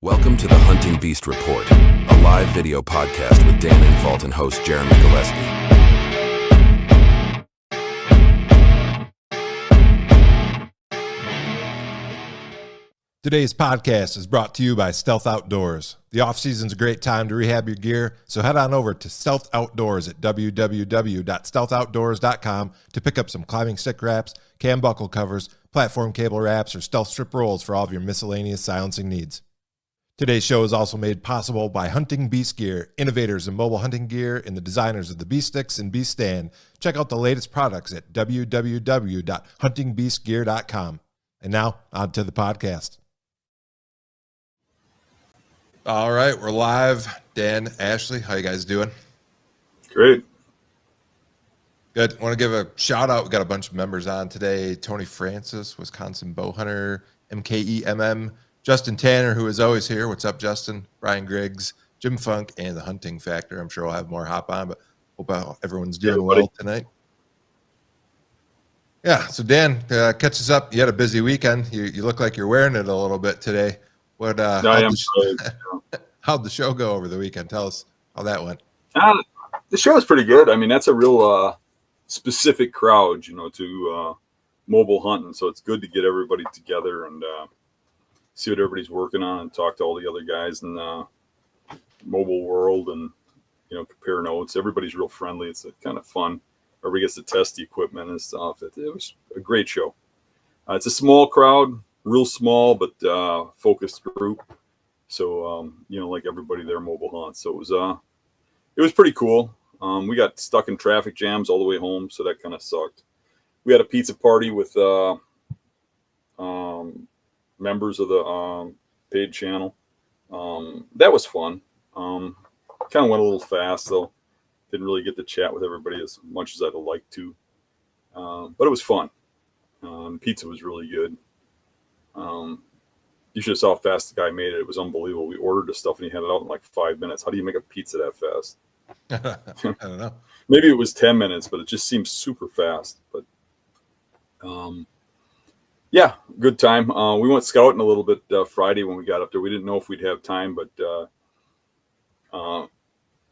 Welcome to the Hunting Beast Report, a live video podcast with Dan Infalt and host Jeremy Gillespie. Today's podcast is brought to you by Stealth Outdoors. The off-season's a great time to rehab your gear, so head on over to Stealth Outdoors at www.stealthoutdoors.com to pick up some climbing stick wraps, cam buckle covers, platform cable wraps, or stealth strip rolls for all of your miscellaneous silencing needs. Today's show is also made possible by Hunting Beast Gear, innovators in mobile hunting gear and the designers of the Beast Sticks and Beast Stand. Check out the latest products at www.huntingbeastgear.com. And now, on to the podcast. All right, we're live. Dan, Ashley, how you guys doing? Great. Good. I want to give a shout out. We got a bunch of members on today. Tony Francis, Wisconsin bow hunter, MKEMM, Justin Tanner, who is always here. What's up, Justin? Brian Griggs, Jim Funk, and the Hunting Factor. I'm sure we'll have more hop on, but hope everyone's doing well tonight. Yeah, so Dan, catch us up. You had a busy weekend. You look like you're wearing it a little bit today. What? How'd the show go over the weekend? Tell us how that went. The show was pretty good. I mean, that's a real specific crowd, to mobile hunting. So it's good to get everybody together and see what everybody's working on and talk to all the other guys in the mobile world and, compare notes. Everybody's real friendly. It's kind of fun. Everybody gets to test the equipment and stuff. It was a great show. It's a small crowd, real small, but focused group. So, like everybody there mobile hunts. So it was pretty cool. We got stuck in traffic jams all the way home. So that kind of sucked. We had a pizza party with members of the paid channel. That was fun. Kind of went a little fast, though. Didn't really get to chat with everybody as much as I'd like to. But it was fun. Pizza was really good. You should have saw how fast the guy made it. It was unbelievable. We ordered the stuff and he had it out in like 5 minutes. How do you make a pizza that fast? I don't know. Maybe it was 10 minutes, but it just seems super fast. But yeah, good time. We went scouting a little bit Friday when we got up there. We didn't know if we'd have time, but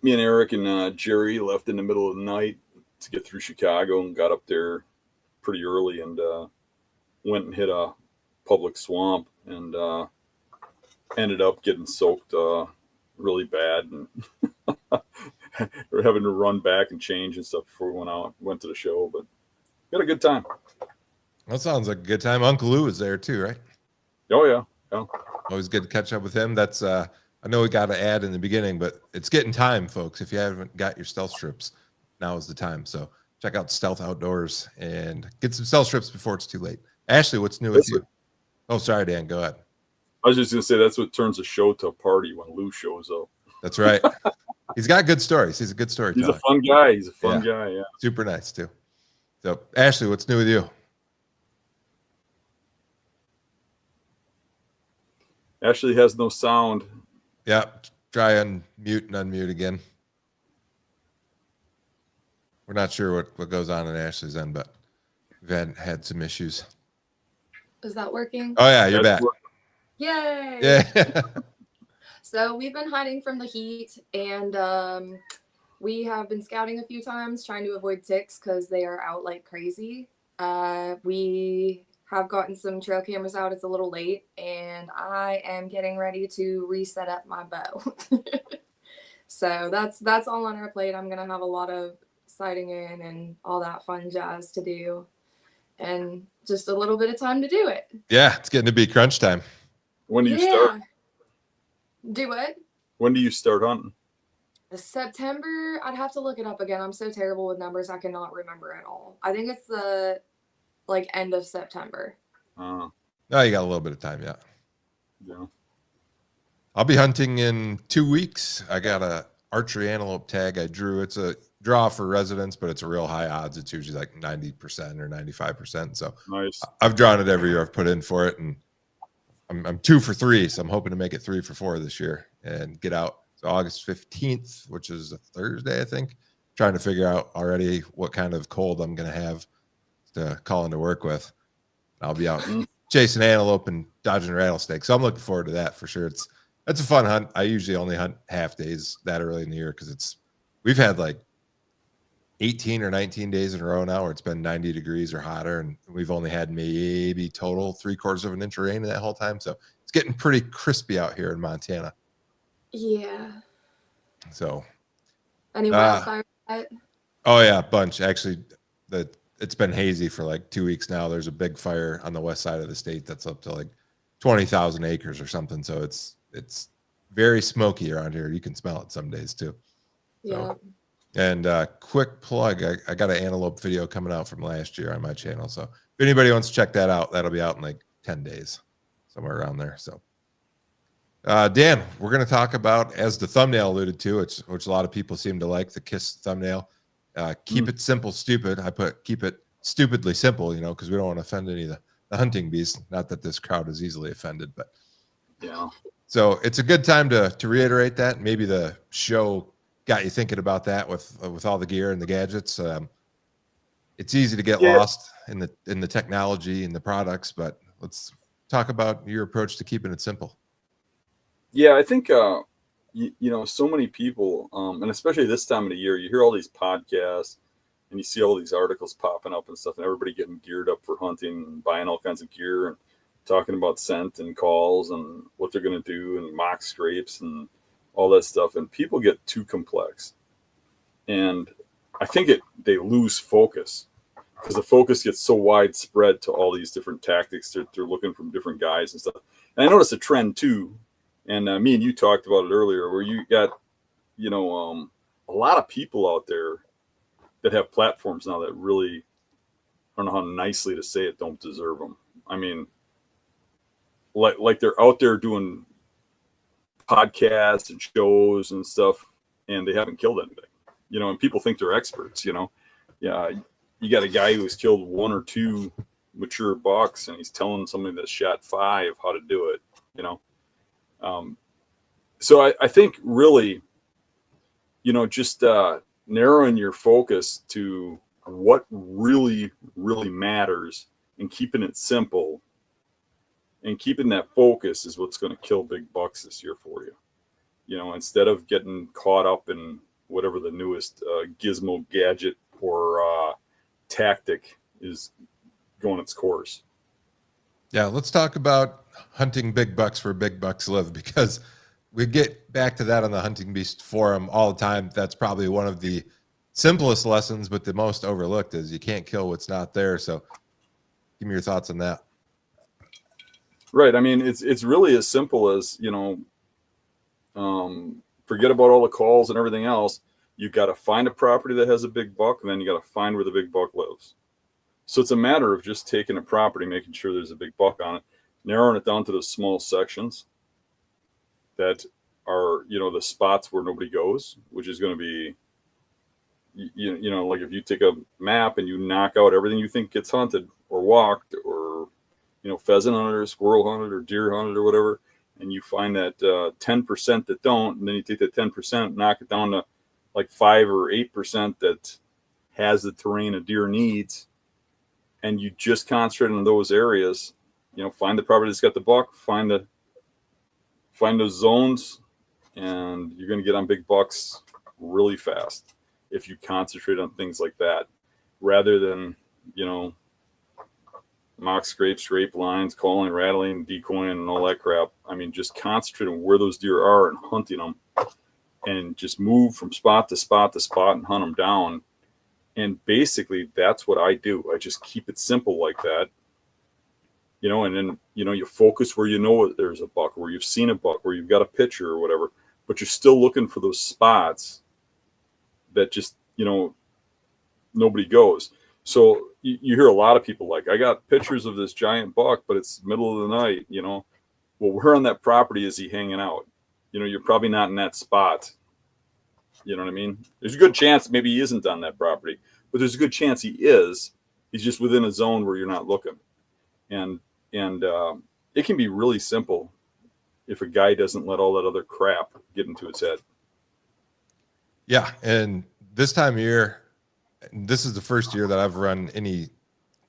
me and Eric and Jerry left in the middle of the night to get through Chicago and got up there pretty early and went and hit a public swamp and ended up getting soaked really bad and we're having to run back and change and stuff before we went to the show, but we had a good time. That sounds like a good time. Uncle Lou was there too, right? Oh yeah. Always good to catch up with him. That's I know we got to add in the beginning, but it's getting time, folks. If you haven't got your stealth strips, now is the time. So check out Stealth Outdoors and get some stealth strips before it's too late. Ashley, what's new with you? Oh, sorry, Dan. Go ahead. I was just going to say that's what turns a show to a party when Lou shows up. That's right. He's got good stories. He's a good storyteller. He's a fun guy. He's a fun guy, yeah. Super nice, too. So, Ashley, what's new with you? Ashley has no sound. Yeah. Try unmute and unmute again. We're not sure what goes on in Ashley's end, but we've had some issues. Is that working? Oh, yeah, you're back. Yay! Yeah. So we've been hiding from the heat, and we have been scouting a few times trying to avoid ticks because they are out like crazy. We have gotten some trail cameras out. It's a little late, and I am getting ready to reset up my bow. So that's all on our plate. I'm going to have a lot of sighting in and all that fun jazz to do. And just a little bit of time to do it. Yeah, it's getting to be crunch time. When do you start? Do what? When do you start hunting? September. I'd have to look it up again. I'm so terrible with numbers. I cannot remember at all. I think it's the end of September. Oh, you got a little bit of time, yeah. Yeah. I'll be hunting in 2 weeks. I got a archery antelope tag I drew. It's a draw for residents, but it's a real high odds. It's usually like 90% or 95%. So nice. I've drawn it every year. I've put in for it, and I'm 2 for 3. So I'm hoping to make it 3 for 4 this year and get out. So August 15th, which is a Thursday, I think. Trying to figure out already what kind of cold I'm going to have to call into work with. I'll be out chasing antelope and dodging rattlesnakes. So I'm looking forward to that for sure. That's That's a fun hunt. I usually only hunt half days that early in the year because we've had like 18 or 19 days in a row now where it's been 90 degrees or hotter, and we've only had maybe total 3/4 of an inch of rain in that whole time. So it's getting pretty crispy out here in Montana. Yeah. So Any wildfire yet? oh yeah, bunch. Actually, it's been hazy for like 2 weeks now. There's a big fire on the west side of the state that's up to like 20,000 acres or something. So it's very smoky around here. You can smell it some days too. Yeah. So, and quick plug, I got an antelope video coming out from last year on my channel. So if anybody wants to check that out, that'll be out in like 10 days, somewhere around there. So Dan, we're going to talk about, as the thumbnail alluded to, which a lot of people seem to like, the KISS thumbnail. Keep it simple, stupid. I put keep it stupidly simple, because we don't want to offend any of the hunting beasts. Not that this crowd is easily offended, but Yeah. so it's a good time to reiterate that. Maybe the show got you thinking about that with all the gear and the gadgets. It's easy to get lost in the technology and the products, but let's talk about your approach to keeping it simple. Yeah, I think so many people, and especially this time of the year, you hear all these podcasts and you see all these articles popping up and stuff, and everybody getting geared up for hunting and buying all kinds of gear and talking about scent and calls and what they're going to do and mock scrapes and all that stuff. And people get too complex, and I think they lose focus because the focus gets so widespread to all these different tactics. They're looking from different guys and stuff. And I noticed a trend too. And me and you talked about it earlier, where you got, a lot of people out there that have platforms now that really, I don't know how nicely to say it, don't deserve them. I mean, like they're out there doing podcasts and shows and stuff, and they haven't killed anything, and people think they're experts, Yeah, you got a guy who's killed 1 or 2 mature bucks, and he's telling somebody that shot 5 how to do it, So I think really, just narrowing your focus to what really, really matters and keeping it simple and keeping that focus is what's going to kill big bucks this year for you. Instead of getting caught up in whatever the newest gizmo gadget or tactic is going its course. Yeah, let's talk about hunting big bucks where big bucks live, because we get back to that on the Hunting Beast forum all the time. That's probably one of the simplest lessons, but the most overlooked, is you can't kill what's not there. So give me your thoughts on that. Right. I mean, it's really as simple as, forget about all the calls and everything else. You got to find a property that has a big buck, and then you got to find where the big buck lives. So it's a matter of just taking a property, making sure there's a big buck on it, narrowing it down to those small sections that are, the spots where nobody goes, which is going to be, like if you take a map and you knock out everything you think gets hunted or walked or, pheasant hunted or squirrel hunted or deer hunted or whatever, and you find that 10% that don't, and then you take that 10%, knock it down to like 5 or 8% that has the terrain a deer needs, and you just concentrate on those areas, find the property that's got the buck, find those zones, and you're going to get on big bucks really fast if you concentrate on things like that, rather than, mock scrapes, scrape lines, calling, rattling, decoying, and all that crap. I mean, just concentrate on where those deer are and hunting them, and just move from spot to spot to spot and hunt them down. And basically that's what I do. I just keep it simple like that, and then, you focus where there's a buck, where you've seen a buck, where you've got a picture or whatever, but you're still looking for those spots that just, nobody goes. So you hear a lot of people like, I got pictures of this giant buck, but it's middle of the night, well, where on that property is he hanging out? You're probably not in that spot. You know what I mean? There's a good chance maybe he isn't on that property, but there's a good chance he is. He's just within a zone where you're not looking. And it can be really simple if a guy doesn't let all that other crap get into his head. Yeah, and this time of year, this is the first year that I've run any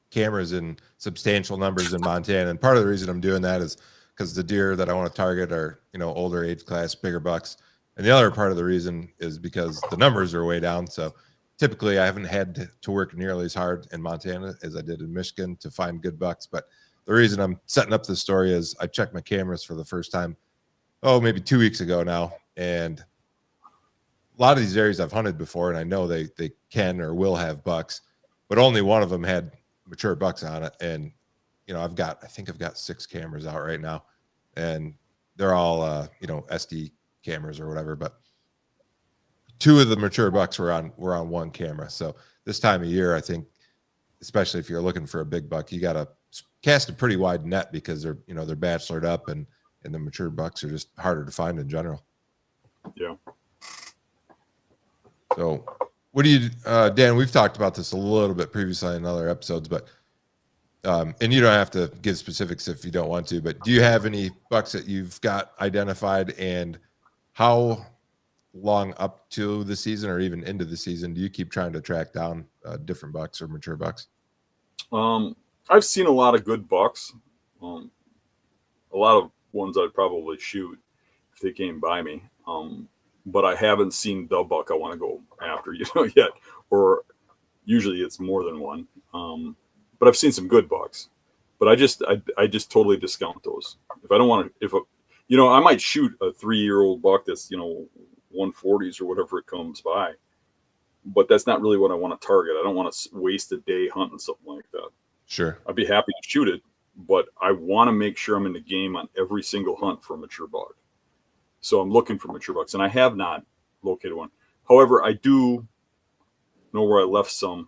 cameras in substantial numbers in Montana. And part of the reason I'm doing that is because the deer that I want to target are, older age class, bigger bucks. And the other part of the reason is because the numbers are way down. So typically I haven't had to work nearly as hard in Montana as I did in Michigan to find good bucks. But the reason I'm setting up this story is I checked my cameras for the first time, maybe 2 weeks ago now. And a lot of these areas I've hunted before, and I know they can or will have bucks, but only one of them had mature bucks on it. And, I think I've got 6 cameras out right now, and they're all, SD cameras or whatever, but 2 of the mature bucks were on 1 camera. So this time of year, I think, especially if you're looking for a big buck, you got to cast a pretty wide net because they're bachelored up, and the mature bucks are just harder to find in general. Yeah. So what do you, Dan, we've talked about this a little bit previously in other episodes, but, and you don't have to give specifics if you don't want to, but do you have any bucks that you've got identified, and how long up to the season or even into the season do you keep trying to track down different bucks or mature bucks? I've seen a lot of good bucks, a lot of ones I'd probably shoot if they came by me. But I haven't seen the buck I want to go after, yet, or usually it's more than one. But I've seen some good bucks, but I just totally discount those. If I don't want to, I might shoot a 3-year-old buck that's, 140s or whatever it comes by, but that's not really what I want to target. I don't want to waste a day hunting something like that. Sure. I'd be happy to shoot it, but I want to make sure I'm in the game on every single hunt for a mature buck. So I'm looking for mature bucks, and I have not located one. However, I do know where I left some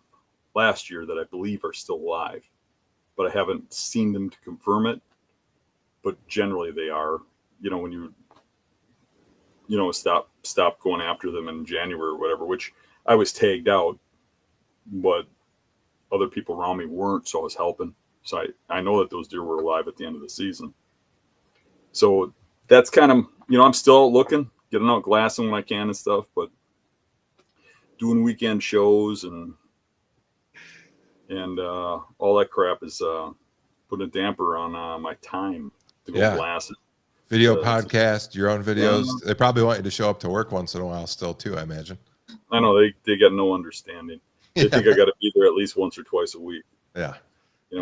last year that I believe are still alive, but I haven't seen them to confirm it. But generally they are, when you, stop going after them in January or whatever, which I was tagged out, but other people around me weren't, so I was helping. So I know that those deer were alive at the end of the season. So that's kind of, I'm still looking, getting out glassing when I can and stuff, but doing weekend shows and all that crap is putting a damper on my time to go glassing. Video podcast, your own videos. They probably want you to show up to work once in a while still too, I imagine. I know they got no understanding. They think I got to be there at least once or twice a week. Yeah.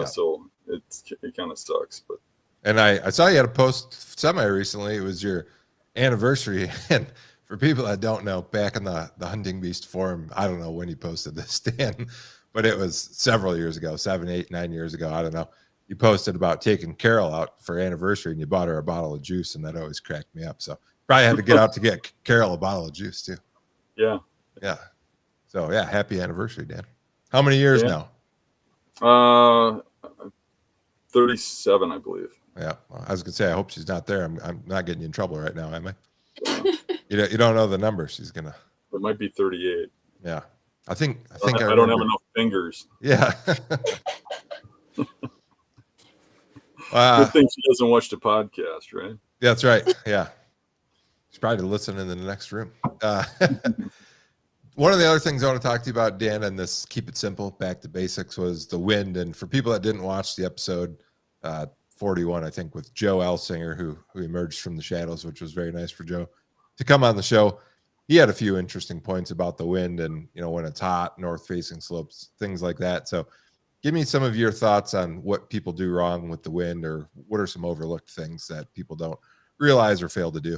So it kind of sucks, but. And I saw you had a post semi recently. It was your anniversary. And for people that don't know, back in the Hunting Beast forum, I don't know when you posted this, Dan, but it was several years ago, 7, 8, 9 years ago. I don't know. You posted about taking Carol out for anniversary, and you bought her a bottle of juice, and that always cracked me up. So probably had to get out to get Carol a bottle of juice too. Yeah. Yeah. So yeah, happy anniversary, Dan. How many years now? 37, I believe. Yeah, well, I was gonna say, I hope she's not there. I'm not getting you in trouble right now, am I? You don't know the number. She's gonna. It might be 38. Yeah, I think I don't have enough fingers. Yeah. Good thing she doesn't watch the podcast, right? That's right. Yeah, she's probably listening in the next room. One of the other things I want to talk to you about, Dan, and this keep it simple, back to basics, was the wind. And for people that didn't watch the episode 41, I think, with Joe Elsinger, who emerged from the shadows, which was very nice for Joe to come on the show. He had a few interesting points about the wind and, when it's hot, north-facing slopes, things like that. So give me some of your thoughts on what people do wrong with the wind, or what are some overlooked things that people don't realize or fail to do?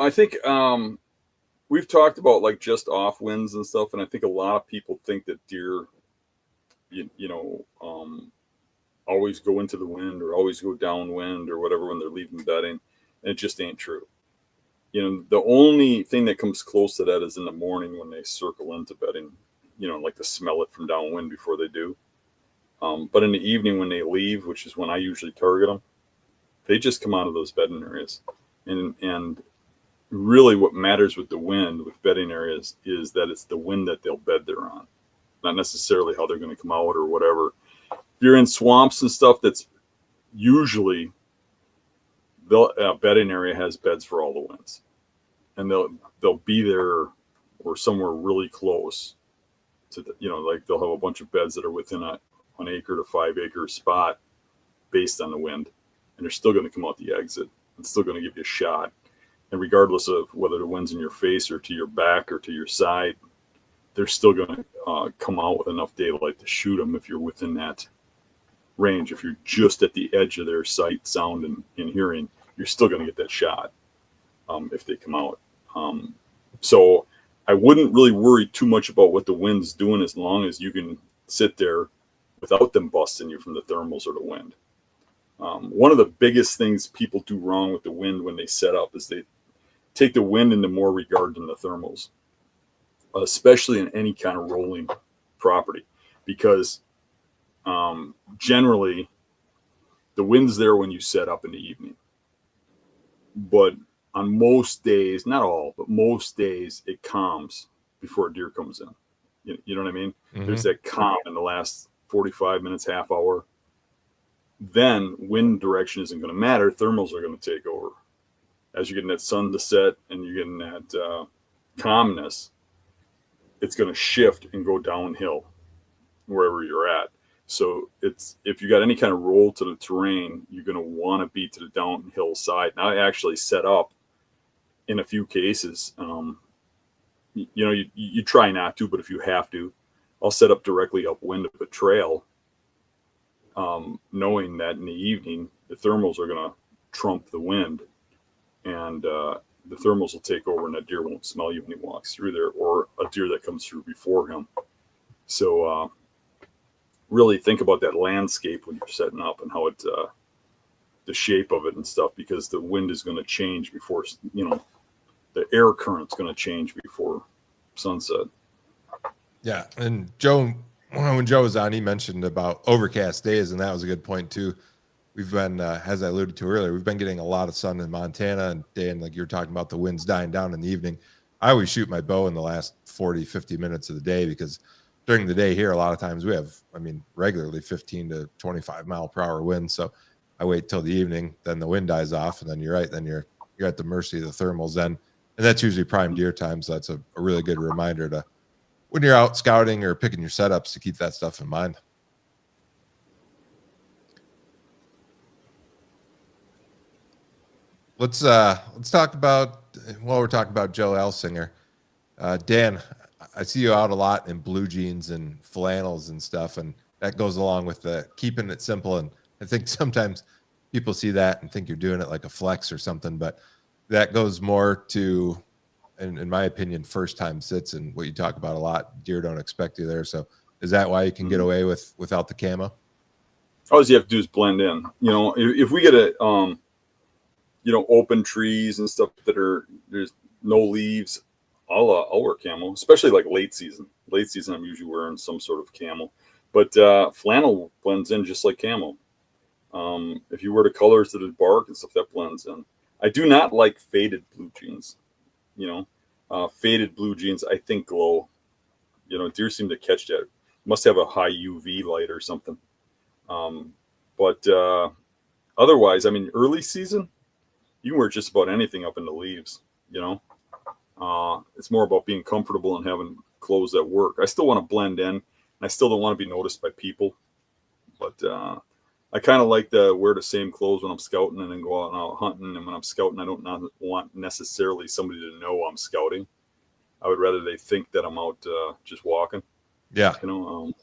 I think we've talked about like just off winds and stuff, and I think a lot of people think that deer, always go into the wind or always go downwind or whatever when they're leaving bedding, and it just ain't true. The only thing that comes close to that is in the morning when they circle into bedding, like to smell it from downwind before they do. But in the evening when they leave, which is when I usually target them, they just come out of those bedding areas. And really what matters with the wind, with bedding areas, is that it's the wind that they'll bed there on, not necessarily how they're going to come out or whatever. If you're in swamps and stuff, that's usually the bedding area has beds for all the winds, and they'll be there or somewhere really close to the, like they'll have a bunch of beds that are within a an acre to 5 acre spot based on the wind, and they're still going to come out the exit. It's still going to give you a shot. And regardless of whether the wind's in your face or to your back or to your side, they're still going to come out with enough daylight to shoot them if you're within that range. If you're just at the edge of their sight, sound, and hearing, you're still going to get that shot if they come out. So I wouldn't really worry too much about what the wind's doing as long as you can sit there without them busting you from the thermals or the wind. One of the biggest things people do wrong with the wind when they set up is they take the wind into more regard than the thermals, especially in any kind of rolling property, because generally the wind's there when you set up in the evening. But on most days, not all, but most days, it calms before a deer comes in. You know what I mean? Mm-hmm. There's that calm in the last 45 minutes, half hour. Then wind direction isn't going to matter. Thermals are going to take over. As you're getting that sun to set and you're getting that calmness, it's going to shift and go downhill wherever you're at. So it's, if you got any kind of roll to the terrain, you're going to want to be to the downhill side. Now, I actually set up in a few cases. You try not to, but if you have to, I'll set up directly upwind of a trail, knowing that in the evening the thermals are going to trump the wind, and the thermals will take over, and that deer won't smell you when he walks through there, or a deer that comes through before him. So really think about that landscape when you're setting up and how it, the shape of it and stuff, because the wind is going to change before, the air current's going to change before sunset. Yeah. And Joe, when Joe was on, he mentioned about overcast days, and that was a good point too. We've been, as I alluded to earlier, we've been getting a lot of sun in Montana, and Dan, like you're talking about, the wind's dying down in the evening. I always shoot my bow in the last 40, 50 minutes of the day, because during the day here, a lot of times we have, regularly 15 to 25 mile per hour winds. So I wait till the evening, then the wind dies off, and then you're right, then you're at the mercy of the thermals then. And that's usually prime deer time. So that's a really good reminder to, when you're out scouting or picking your setups, to keep that stuff in mind. Let's talk about, while we're talking about Joe Elsinger, Dan, I see you out a lot in blue jeans and flannels and stuff, and that goes along with the keeping it simple. And I think sometimes people see that and think you're doing it like a flex or something, but that goes more to, in my opinion, first time sits, and what you talk about a lot. Deer don't expect you there. So is that why you can get away without the camo? All you have to do is blend in. If we get a open trees and stuff that there's no leaves, I'll wear camo, especially like late season. Late season, I'm usually wearing some sort of camo, but flannel blends in just like camo. If you wear the colors to the bark and stuff, that blends in. I do not like faded blue jeans. Faded blue jeans, I think, glow. Deer seem to catch that. Must have a high UV light or something. But otherwise, early season, you can wear just about anything up in the leaves. It's more about being comfortable and having clothes that work. I still want to blend in, and I still don't want to be noticed by people. But I kind of like to wear the same clothes when I'm scouting and then go out hunting. And when I'm scouting, I don't want necessarily somebody to know I'm scouting. I would rather they think that I'm out just walking. Yeah. I don't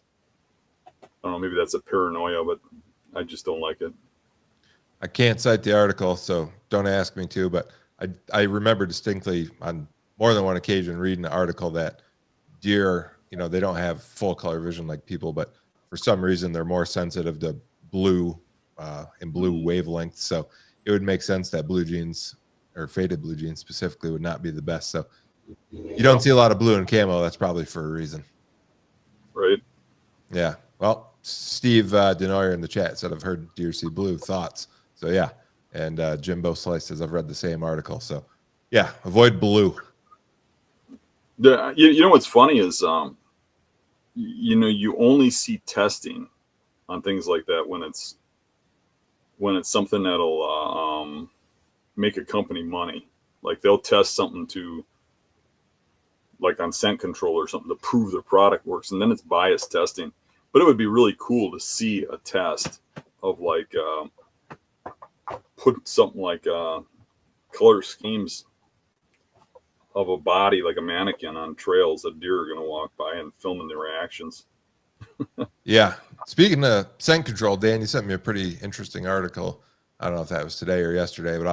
know, maybe that's a paranoia, but I just don't like it. I can't cite the article, so don't ask me to, but I remember distinctly on more than one occasion reading an article that deer, they don't have full color vision like people, but for some reason they're more sensitive to blue and blue wavelengths. So it would make sense that blue jeans, or faded blue jeans specifically, would not be the best. So you don't see a lot of blue and camo. That's probably for a reason. Right. Yeah. Well, Steve Denoyer in the chat said, I've heard deer see blue. Thoughts? So yeah. And Jimbo Slice says, I've read the same article. So yeah, avoid blue. What's funny is, you only see testing on things like that when it's something that'll make a company money. Like they'll test something to, like on scent control or something, to prove the product works, and then it's bias testing. But it would be really cool to see a test of like put something like color schemes of a body like a mannequin on trails that deer are going to walk by and filming the reactions. Yeah. Speaking of scent control, Dan, you sent me a pretty interesting article. I don't know if that was today or yesterday, but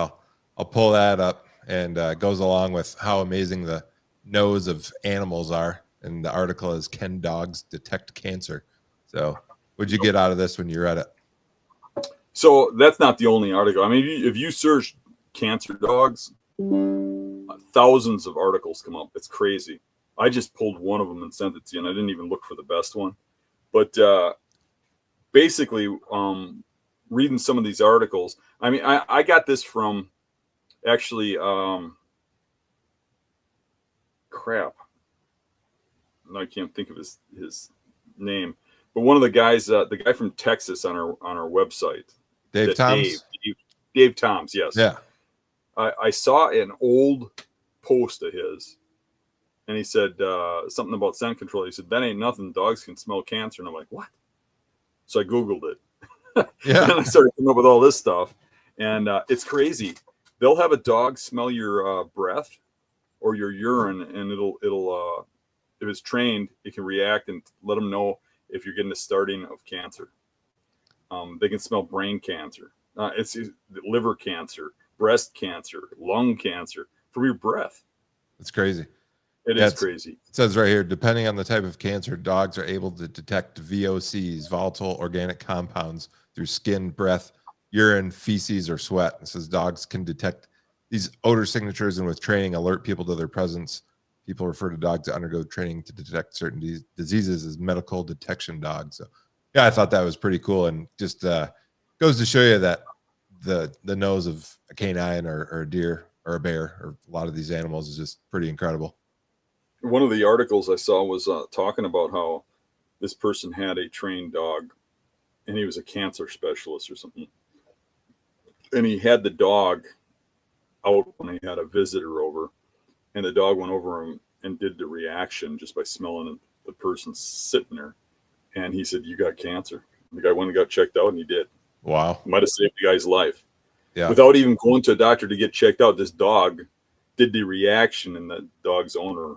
I'll pull that up, and it goes along with how amazing the nose of animals are. And the article is "Can Dogs Detect Cancer?" So, what'd you get out of this when you read it? So that's not the only article. I mean, if you search cancer dogs, thousands of articles come up. It's crazy. I just pulled one of them and sent it to you, and I didn't even look for the best one. But basically, reading some of these articles, I mean, I got this from actually, crap. I can't think of his name, but one of the guys, the guy from Texas on our website, Dave Toms? Dave Toms, yes. Yeah. I saw an old post of his, and he said something about scent control. He said, that ain't nothing. Dogs can smell cancer. And I'm like, what? So I Googled it. Yeah. And I started coming up with all this stuff. And it's crazy. They'll have a dog smell your breath or your urine, and it'll if it's trained, it can react and let them know if you're getting the starting of cancer. They can smell brain cancer. It's liver cancer, breast cancer, lung cancer from your breath. It's crazy. It is crazy. It says right here, depending on the type of cancer, dogs are able to detect VOCs, volatile organic compounds, through skin, breath, urine, feces, or sweat. It says dogs can detect these odor signatures, and with training, alert people to their presence. People refer to dogs that undergo training to detect certain diseases as medical detection dogs. So, yeah, I thought that was pretty cool, and just goes to show you that the nose of a canine or a deer or a bear or a lot of these animals is just pretty incredible. One of the articles I saw was talking about how this person had a trained dog, and he was a cancer specialist or something. And he had the dog out when he had a visitor over, and the dog went over him and did the reaction just by smelling the person sitting there. And he said, you got cancer. The guy went and got checked out, and he did. Wow. Might have saved the guy's life. Yeah. Without even going to a doctor to get checked out, this dog did the reaction, and the dog's owner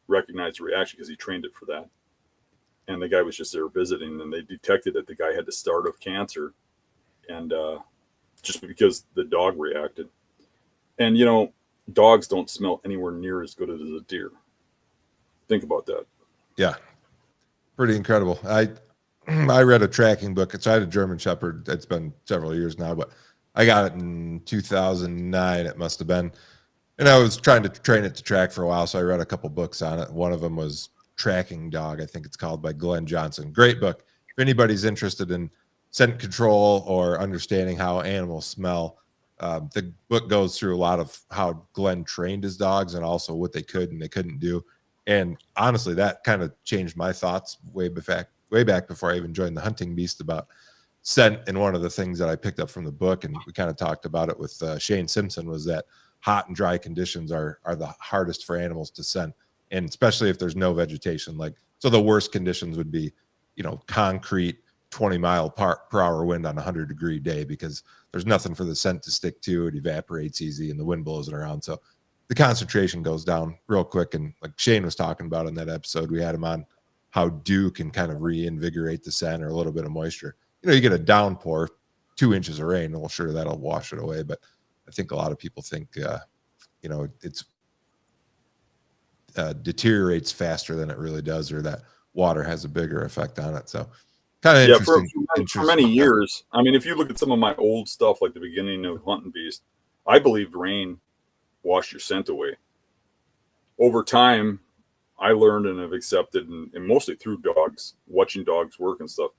recognized the reaction because he trained it for that. And the guy was just there visiting, and they detected that the guy had the start of cancer, and just because the dog reacted. And dogs don't smell anywhere near as good as a deer. Think about that. Yeah, pretty incredible. I read a tracking book. So I had a German Shepherd. It's been several years now, but I got it in 2009. It must have been. And I was trying to train it to track for a while, so I read a couple books on it. One of them was Tracking Dog, I think it's called, by Glenn Johnson. Great book. If anybody's interested in scent control or understanding how animals smell, the book goes through a lot of how Glenn trained his dogs and also what they could and they couldn't do. And honestly, that kind of changed my thoughts way back before I even joined the hunting beast about scent. And one of the things that I picked up from the book, and we kind of talked about it with Shane Simpson, was that hot and dry conditions are the hardest for animals to scent, and especially if there's no vegetation. So the worst conditions would be, concrete 20-mile-per-hour wind on a 100-degree day, because there's nothing for the scent to stick to. It evaporates easy, and the wind blows it around. So the concentration goes down real quick. And like Shane was talking about in that episode, we had him on how dew can kind of reinvigorate the scent, or a little bit of moisture. You get a downpour, 2 inches of rain, well, sure, that'll wash it away. But I think a lot of people think, it's deteriorates faster than it really does, or that water has a bigger effect on it. So kind of interesting. For many years, I mean, if you look at some of my old stuff, like the beginning of Hunting Beast, I believed rain washed your scent away. Over time, I learned and have accepted, and mostly through dogs, watching dogs work and stuff,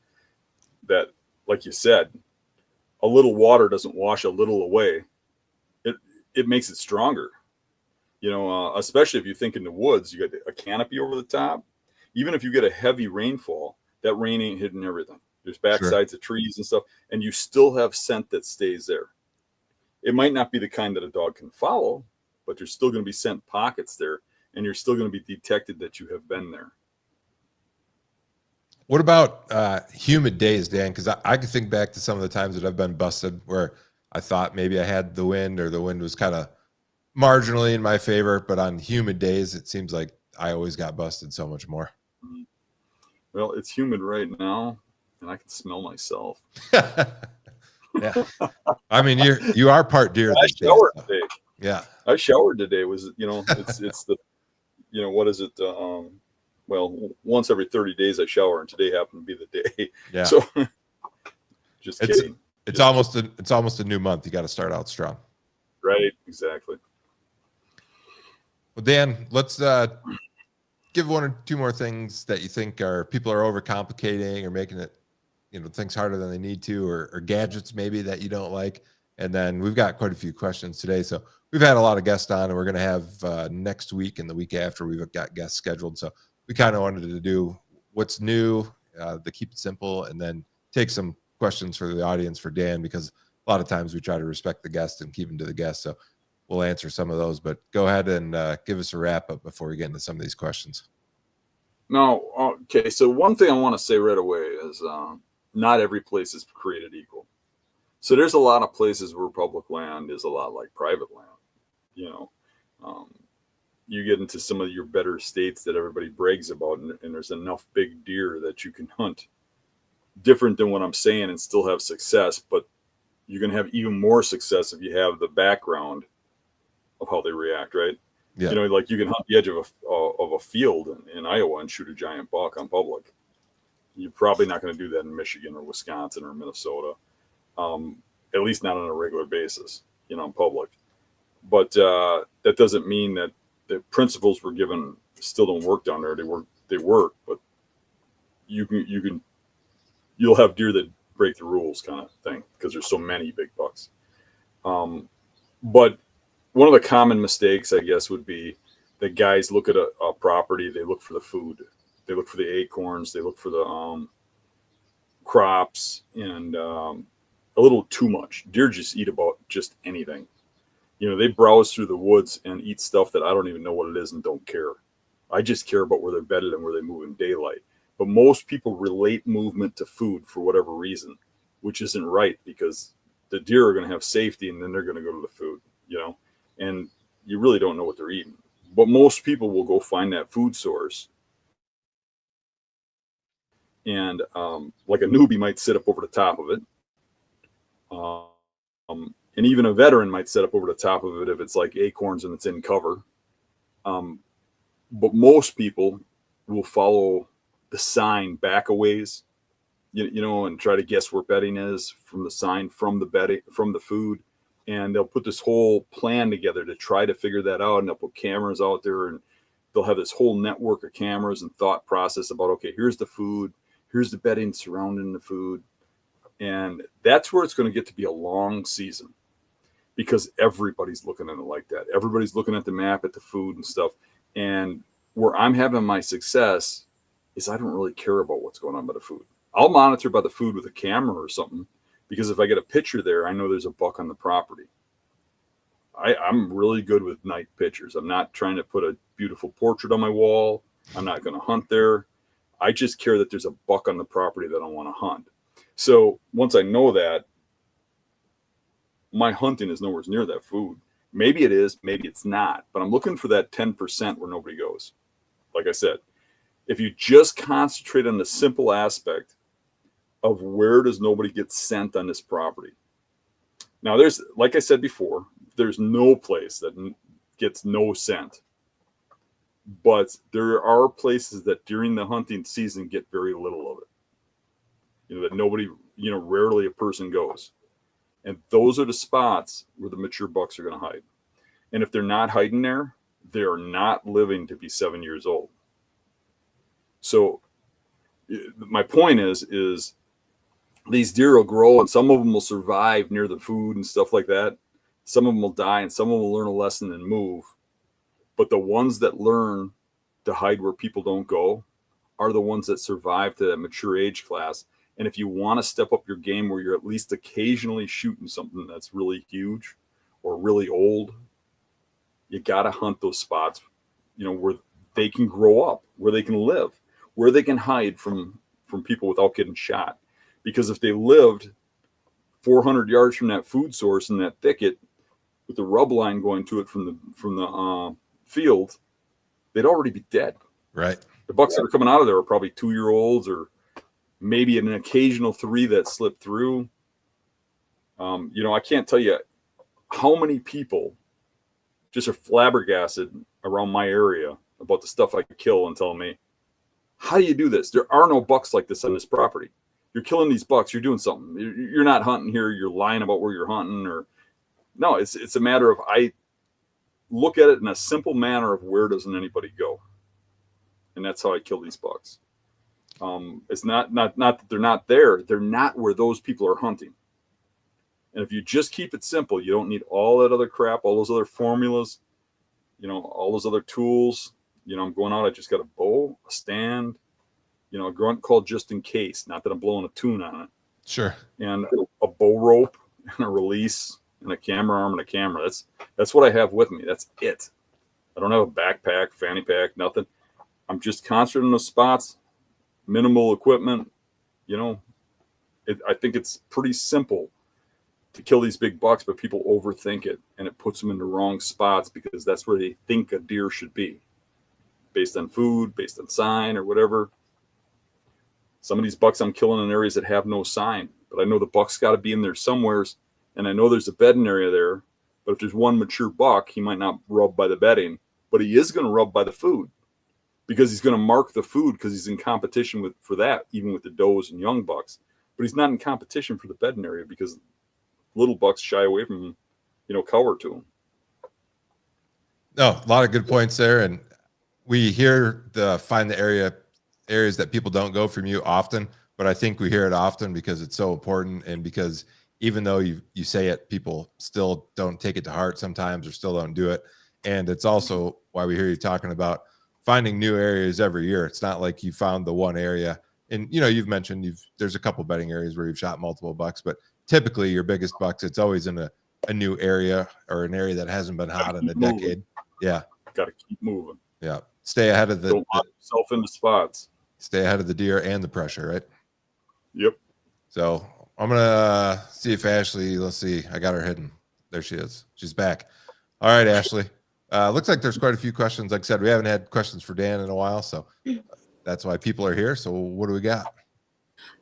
that, like you said, a little water doesn't wash a little away. It makes it stronger. Especially if you think in the woods, you got a canopy over the top. Even if you get a heavy rainfall, that rain ain't hitting everything. There's backsides of trees and stuff, and you still have scent that stays there. It might not be the kind that a dog can follow, but there's still going to be scent pockets there, and you're still going to be detected that you have been there. What about humid days, Dan? Because I can think back to some of the times that I've been busted where I thought maybe I had the wind or the wind was kind of marginally in my favor, but on humid days, it seems like I always got busted so much more. Well, it's humid right now, and I can smell myself. Yeah, I mean you are part deer. I These days, showered so. today. Yeah, I showered today. It's the what is it? Well, once every 30 days I shower, and today happened to be the day. yeah. So, just It's kidding. it's Just almost a new month. You got to start out strong. right, exactly. Well, Dan, let's give one or two more things that you think people are overcomplicating or making it, things harder than they need to, or gadgets maybe that you don't like. And then we've got quite a few questions today. So we've had a lot of guests on, and we're going to have next week and the week after we've got guests scheduled. So we kind of wanted to do what's new, to keep it simple, and then take some questions for the audience for Dan, because a lot of times we try to respect the guest and keep them to the guest. So we'll answer some of those, but go ahead and give us a wrap up before we get into some of these questions. No, okay. So one thing I want to say right away is not every place is created equal. So there's a lot of places where public land is a lot like private land. You get into some of your better states that everybody brags about, and there's enough big deer that you can hunt different than what I'm saying and still have success. But you're going to have even more success if you have the background of how they react, right? Yeah. Like you can hunt the edge of a field in Iowa and shoot a giant buck on public. You're probably not going to do that in Michigan or Wisconsin or Minnesota, at least not on a regular basis, in public. But that doesn't mean that the principles we're given still don't work down there. They work, but you'll have deer that break the rules, kind of thing, because there's so many big bucks. But one of the common mistakes, I guess, would be that guys look at a property, they look for the food, they look for the acorns, they look for the crops, and a little too much. Deer just eat about just anything. They browse through the woods and eat stuff that I don't even know what it is and don't care. I just care about where they're bedded and where they move in daylight. But most people relate movement to food for whatever reason, which isn't right, because the deer are going to have safety and then they're going to go to the food, and you really don't know what they're eating. But most people will go find that food source. And like a newbie might sit up over the top of it. And even a veteran might sit up over the top of it if it's like acorns and it's in cover. But most people will follow the sign back a ways, and try to guess where bedding is from the sign, from the bedding, from the food. And they'll put this whole plan together to try to figure that out. And they'll put cameras out there, and they'll have this whole network of cameras and thought process about, okay, here's the food, here's the bedding surrounding the food. And that's where it's going to get to be a long season, because everybody's looking at it like that. Everybody's looking at the map, at the food and stuff. And where I'm having my success is I don't really care about what's going on by the food. I'll monitor by the food with a camera or something, because if I get a picture there, I know there's a buck on the property. I'm really good with night pictures. I'm not trying to put a beautiful portrait on my wall. I'm not going to hunt there. I just care that there's a buck on the property that I want to hunt. So once I know that, my hunting is nowhere near that food. Maybe it is, maybe it's not, but I'm looking for that 10% where nobody goes. Like I said, if you just concentrate on the simple aspect of where does nobody get scent on this property. Now, there's, like I said before, there's no place that gets no scent. But there are places that during the hunting season get very little of it. That nobody, rarely a person goes. And those are the spots where the mature bucks are going to hide. And if they're not hiding there, they're not living to be 7 years old. So my point is these deer will grow, and some of them will survive near the food and stuff like that. Some of them will die, and some of them will learn a lesson and move. But the ones that learn to hide where people don't go are the ones that survive to that mature age class. And if you want to step up your game where you're at least occasionally shooting something that's really huge or really old, you got to hunt those spots, where they can grow up, where they can live, where they can hide from from people without getting shot. Because if they lived 400 yards from that food source in that thicket with the rub line going to it from the field, they'd already be dead. Right. The bucks that are coming out of there are probably 2-year-olds or maybe an occasional 3 that slipped through. I can't tell you how many people just are flabbergasted around my area about the stuff I kill and tell me, how do you do this? There are no bucks like this on this property. You're killing these bucks. You're doing something. You're not hunting here. You're lying about where you're hunting. Or no, it's a matter of, I look at it in a simple manner of where doesn't anybody go, and that's how I kill these bucks. It's not that they're not there. They're not where those people are hunting. And if you just keep it simple, you don't need all that other crap, all those other formulas, all those other tools. I'm going out. I just got a bow, a stand, a grunt call just in case. Not that I'm blowing a tune on it. Sure. And a bow rope and a release and a camera arm and a camera. That's what I have with me. That's it. I don't have a backpack, fanny pack, nothing. I'm just concentrating on those spots, minimal equipment. I think it's pretty simple to kill these big bucks, but people overthink it, and it puts them in the wrong spots because that's where they think a deer should be, based on food, based on sign or whatever. Some of these bucks I'm killing in areas that have no sign, but I know the buck's got to be in there somewheres, and I know there's a bedding area there, but if there's one mature buck, he might not rub by the bedding, but he is going to rub by the food because he's going to mark the food because he's in competition for that, even with the does and young bucks. But he's not in competition for the bedding area because little bucks shy away from, cover to him. No, a lot of good points there. And we hear find the areas that people don't go from you often, but I think we hear it often because it's so important. And because even though you say it, people still don't take it to heart sometimes or still don't do it. And it's also why we hear you talking about finding new areas every year. It's not like you found the one area. And, you've mentioned there's a couple bedding areas where you've shot multiple bucks, but typically your biggest bucks, it's always in a new area or an area that hasn't been hot in a decade. Yeah. Got to keep moving. Yeah. Stay ahead of Don't lock yourself into spots. Stay ahead of the deer and the pressure, right? Yep. So I'm going to see if Ashley, let's see. I got her hidden. There she is. She's back. All right, Ashley. Looks like there's quite a few questions. Like I said, we haven't had questions for Dan in a while, so that's why people are here. So what do we got?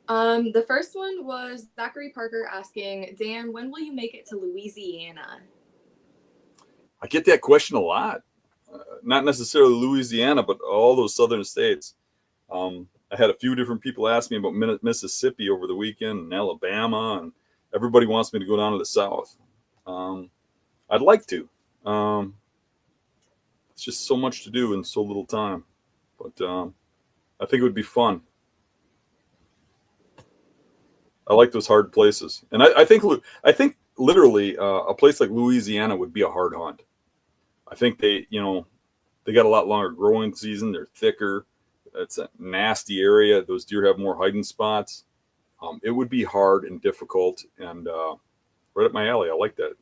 The first one was Zachary Parker asking, Dan, when will you make it to Louisiana? I get that question a lot. Not necessarily Louisiana, but all those southern states. I had a few different people ask me about Mississippi over the weekend and Alabama, and everybody wants me to go down to the South. I'd like to. It's just so much to do in so little time. But I think it would be fun. I like those hard places. And I think literally a place like Louisiana would be a hard hunt. I think they got a lot longer growing season. They're thicker. It's a nasty area. Those deer have more hiding spots. It would be hard and difficult and right up my alley. I like that.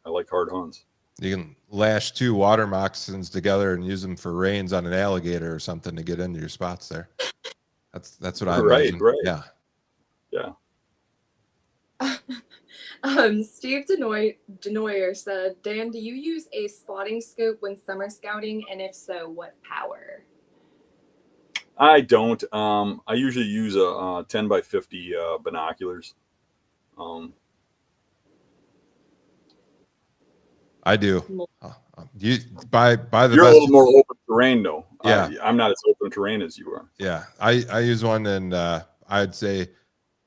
I like hard hunts. You can lash 2 water moccasins together and use them for reins on an alligator or something to get into your spots there. That's what I imagine. Right. Yeah. Yeah. Steve Denoyer said, Dan, do you use a spotting scope when summer scouting? And if so, what power? I don't. I usually use a 10 by 50 binoculars. I do. You by the You're best, a little more open terrain though. Yeah. I'm not as open terrain as you are. Yeah. I use one, and I'd say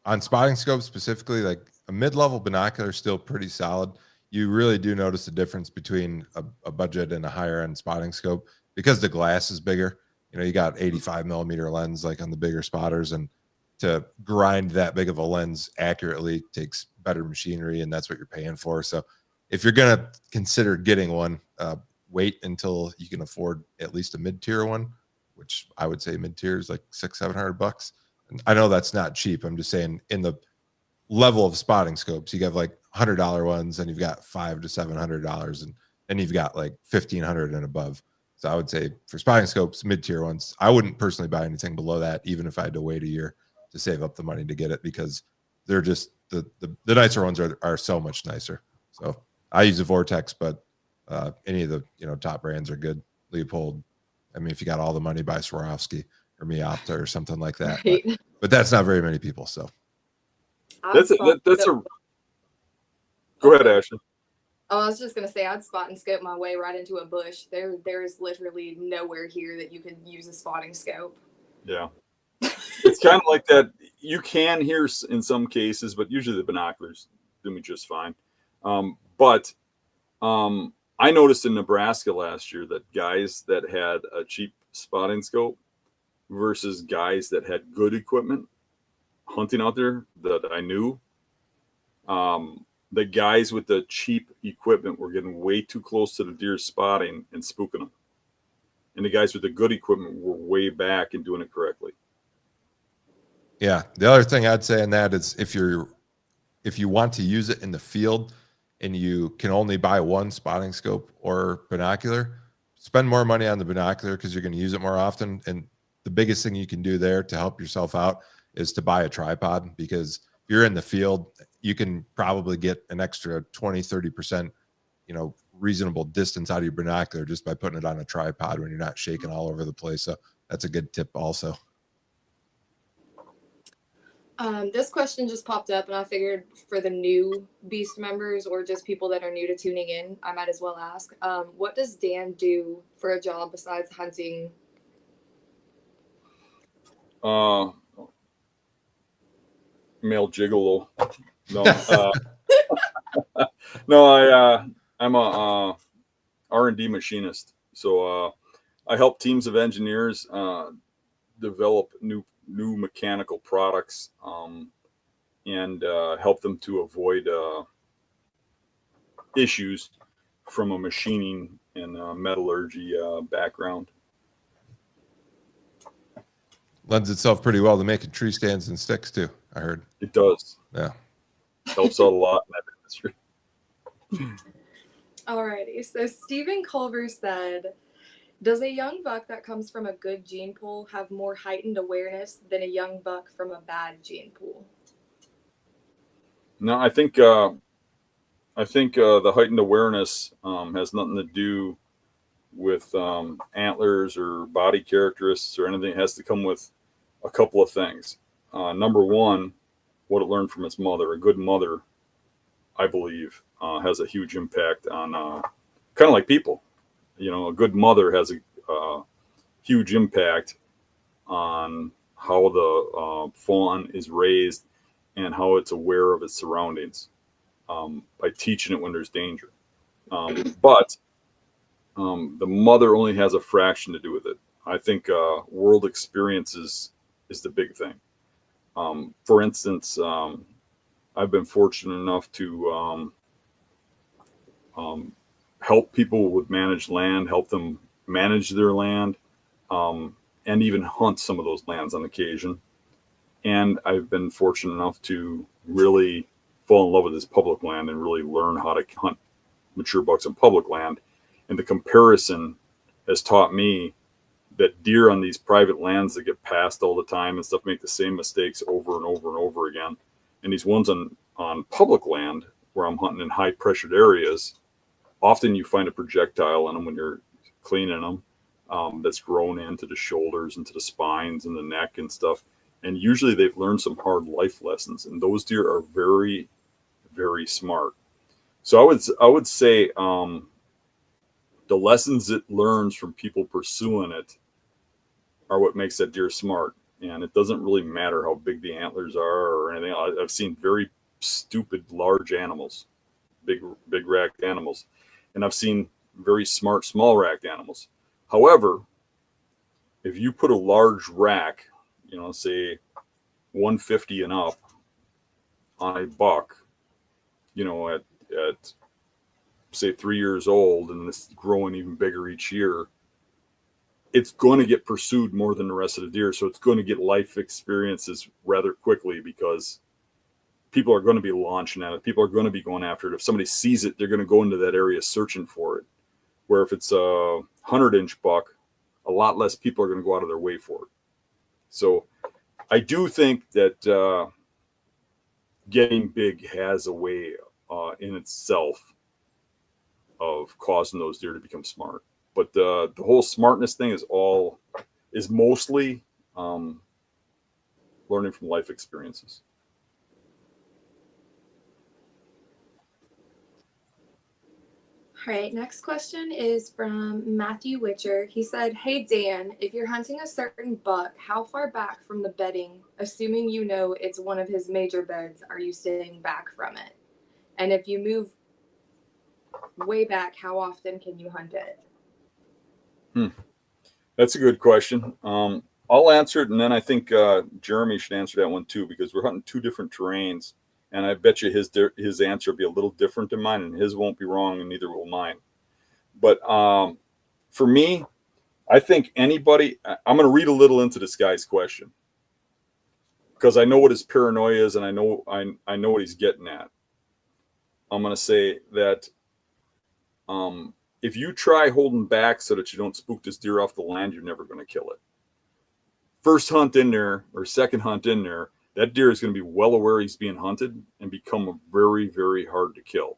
on spotting scope specifically, like a mid-level binocular is still pretty solid. You really do notice the difference between a budget and a higher end spotting scope because the glass is bigger. You got 85 millimeter lens like on the bigger spotters, and to grind that big of a lens accurately takes better machinery, and that's what you're paying for. So if you're going to consider getting one, wait until you can afford at least a mid-tier one, which I would say mid-tier is like $600-700. And I know that's not cheap. I'm just saying in the level of spotting scopes, you have like $100 ones, and you've got $500 to $700, and then you've got like $1,500 and above. So I would say for spotting scopes, mid-tier ones, I wouldn't personally buy anything below that, even if I had to wait a year. to save up the money to get it, because they're just the nicer ones are so much nicer. So I use a Vortex, but any of the top brands are good. Leopold. I mean, if you got all the money, buy Swarovski or Miata or something like that. Right. But that's not very many people. So That's a. Go ahead, Ashley. Oh, I was just gonna say I'd spot and scope my way right into a bush. There's literally nowhere here that you could use a spotting scope. Yeah, it's kind of like that. You can hear in some cases, but usually the binoculars do me just fine. But I noticed in Nebraska last year that guys that had a cheap spotting scope versus guys that had good equipment hunting out there that I knew, the guys with the cheap equipment were getting way too close to the deer spotting and spooking them. And the guys with the good equipment were way back and doing it correctly. Yeah. The other thing I'd say on that is if you want to use it in the field and you can only buy one spotting scope or binocular, spend more money on the binocular because you're going to use it more often. And the biggest thing you can do there to help yourself out is to buy a tripod, because if you're in the field, you can probably get an extra 20-30%, reasonable distance out of your binocular just by putting it on a tripod when you're not shaking all over the place. So that's a good tip also. This question just popped up, and I figured for the new Beast members or just people that are new to tuning in, I might as well ask, what does Dan do for a job besides hunting? Male gigolo. No, no, I'm a R&D machinist. So I help teams of engineers develop new mechanical products and help them to avoid issues from a machining and metallurgy background. Lends itself pretty well to making tree stands and sticks too, I heard. It does. Yeah. Helps out a lot in that industry. Alrighty. So Stephen Culver said, does a young buck that comes from a good gene pool have more heightened awareness than a young buck from a bad gene pool? No, I think the heightened awareness has nothing to do with antlers or body characteristics or anything. It has to come with a couple of things. Number one, what it learned from its mother. A good mother, I believe, has a huge impact on kind of like people. A good mother has a huge impact on how the fawn is raised and how it's aware of its surroundings by teaching it when there's danger. But the mother only has a fraction to do with it. I think world experiences is the big thing. For instance, I've been fortunate enough to help people with managed land, help them manage their land, and even hunt some of those lands on occasion. And I've been fortunate enough to really fall in love with this public land and really learn how to hunt mature bucks on public land. And the comparison has taught me that deer on these private lands that get passed all the time and stuff make the same mistakes over and over and over again. And these ones on public land where I'm hunting in high pressured areas, often you find a projectile in them when you're cleaning them that's grown into the shoulders, into the spines and the neck and stuff. And usually they've learned some hard life lessons, and those deer are very, very smart. So I would say the lessons it learns from people pursuing it are what makes that deer smart. And it doesn't really matter how big the antlers are or anything. I've seen very stupid large animals, big racked animals, and I've seen very smart small racked animals. However, if you put a large rack, say 150 and up on a buck, at say 3 years old, and this is growing even bigger each year, it's going to get pursued more than the rest of the deer. So it's going to get life experiences rather quickly because people are going to be launching at it. People are going to be going after it. If somebody sees it, they're going to go into that area searching for it. Where if it's a 100-inch buck, a lot less people are going to go out of their way for it. So I do think that getting big has a way in itself of causing those deer to become smart. But the whole smartness thing is mostly learning from life experiences. All right, next question is from Matthew Witcher. He said, "Hey Dan, if you're hunting a certain buck, how far back from the bedding, assuming you know it's one of his major beds, are you staying back from it? And if you move way back, how often can you hunt it?" That's a good question. I'll answer it, and then I think Jeremy should answer that one too, because we're hunting two different terrains, and I bet you his answer will be a little different than mine, and his won't be wrong, and neither will mine. But for me, I think anybody. I'm going to read a little into this guy's question because I know what his paranoia is, and I know what he's getting at. I'm going to say that if you try holding back so that you don't spook this deer off the land, you're never going to kill it. First hunt in there or second hunt in there, that deer is going to be well aware he's being hunted and become very, very hard to kill.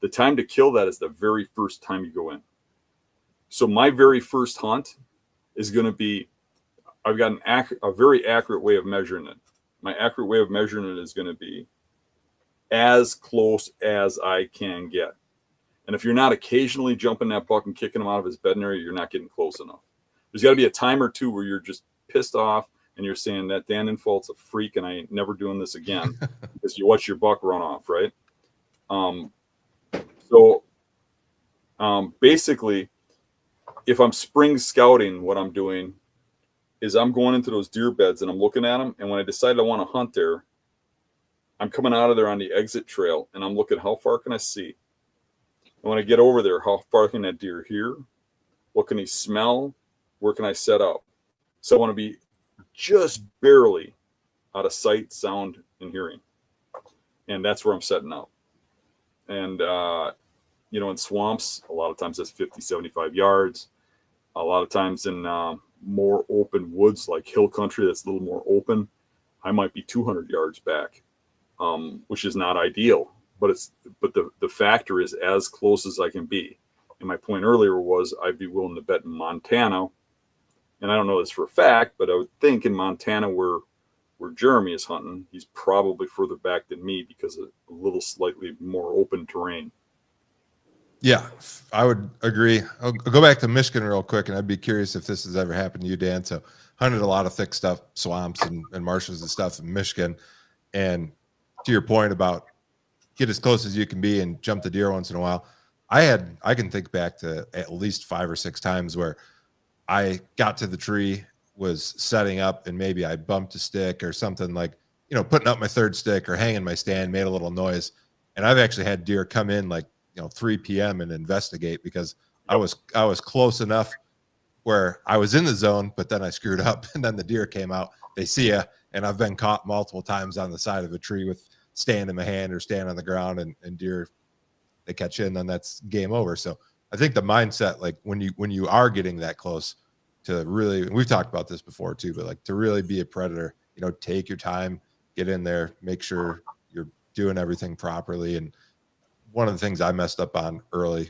The time to kill that is the very first time you go in. So my very first hunt is going to be, I've got a very accurate way of measuring it. My accurate way of measuring it is going to be as close as I can get. And if you're not occasionally jumping that buck and kicking him out of his bedding area, you're not getting close enough. There's got to be a time or two where you're just pissed off and you're saying that Dan Infalt's a freak and I ain't never doing this again because you watch your buck run off, right? Basically, if I'm spring scouting, what I'm doing is I'm going into those deer beds and I'm looking at them. And when I decide I want to hunt there, I'm coming out of there on the exit trail and I'm looking how far can I see. And when I get over there, how far can that deer hear? What can he smell? Where can I set up? So I want to be just barely out of sight, sound, and hearing. And that's where I'm setting up. And, in swamps, a lot of times that's 50, 75 yards. A lot of times in more open woods like hill country that's a little more open, I might be 200 yards back, which is not ideal. But the factor is as close as I can be. And my point earlier was I'd be willing to bet in Montana, and I don't know this for a fact, but I would think in Montana where Jeremy is hunting, he's probably further back than me because of a little slightly more open terrain. Yeah, I would agree. I'll go back to Michigan real quick, and I'd be curious if this has ever happened to you, Dan. So hunted a lot of thick stuff, swamps and marshes and stuff in Michigan. And to your point about get as close as you can be and jump the deer once in a while, I can think back to at least 5 or 6 times where I got to the tree, was setting up, and maybe I bumped a stick or something like, putting up my third stick or hanging my stand, made a little noise. And I've actually had deer come in like, 3 p.m. and investigate because I was close enough where I was in the zone, but then I screwed up and then the deer came out. They see ya, and I've been caught multiple times on the side of a tree with stand in my hand or stand on the ground, and deer, they catch you, and then that's game over. So I think the mindset, like when you are getting that close to really, we've talked about this before too, but like to really be a predator, take your time, get in there, make sure you're doing everything properly. And one of the things I messed up on early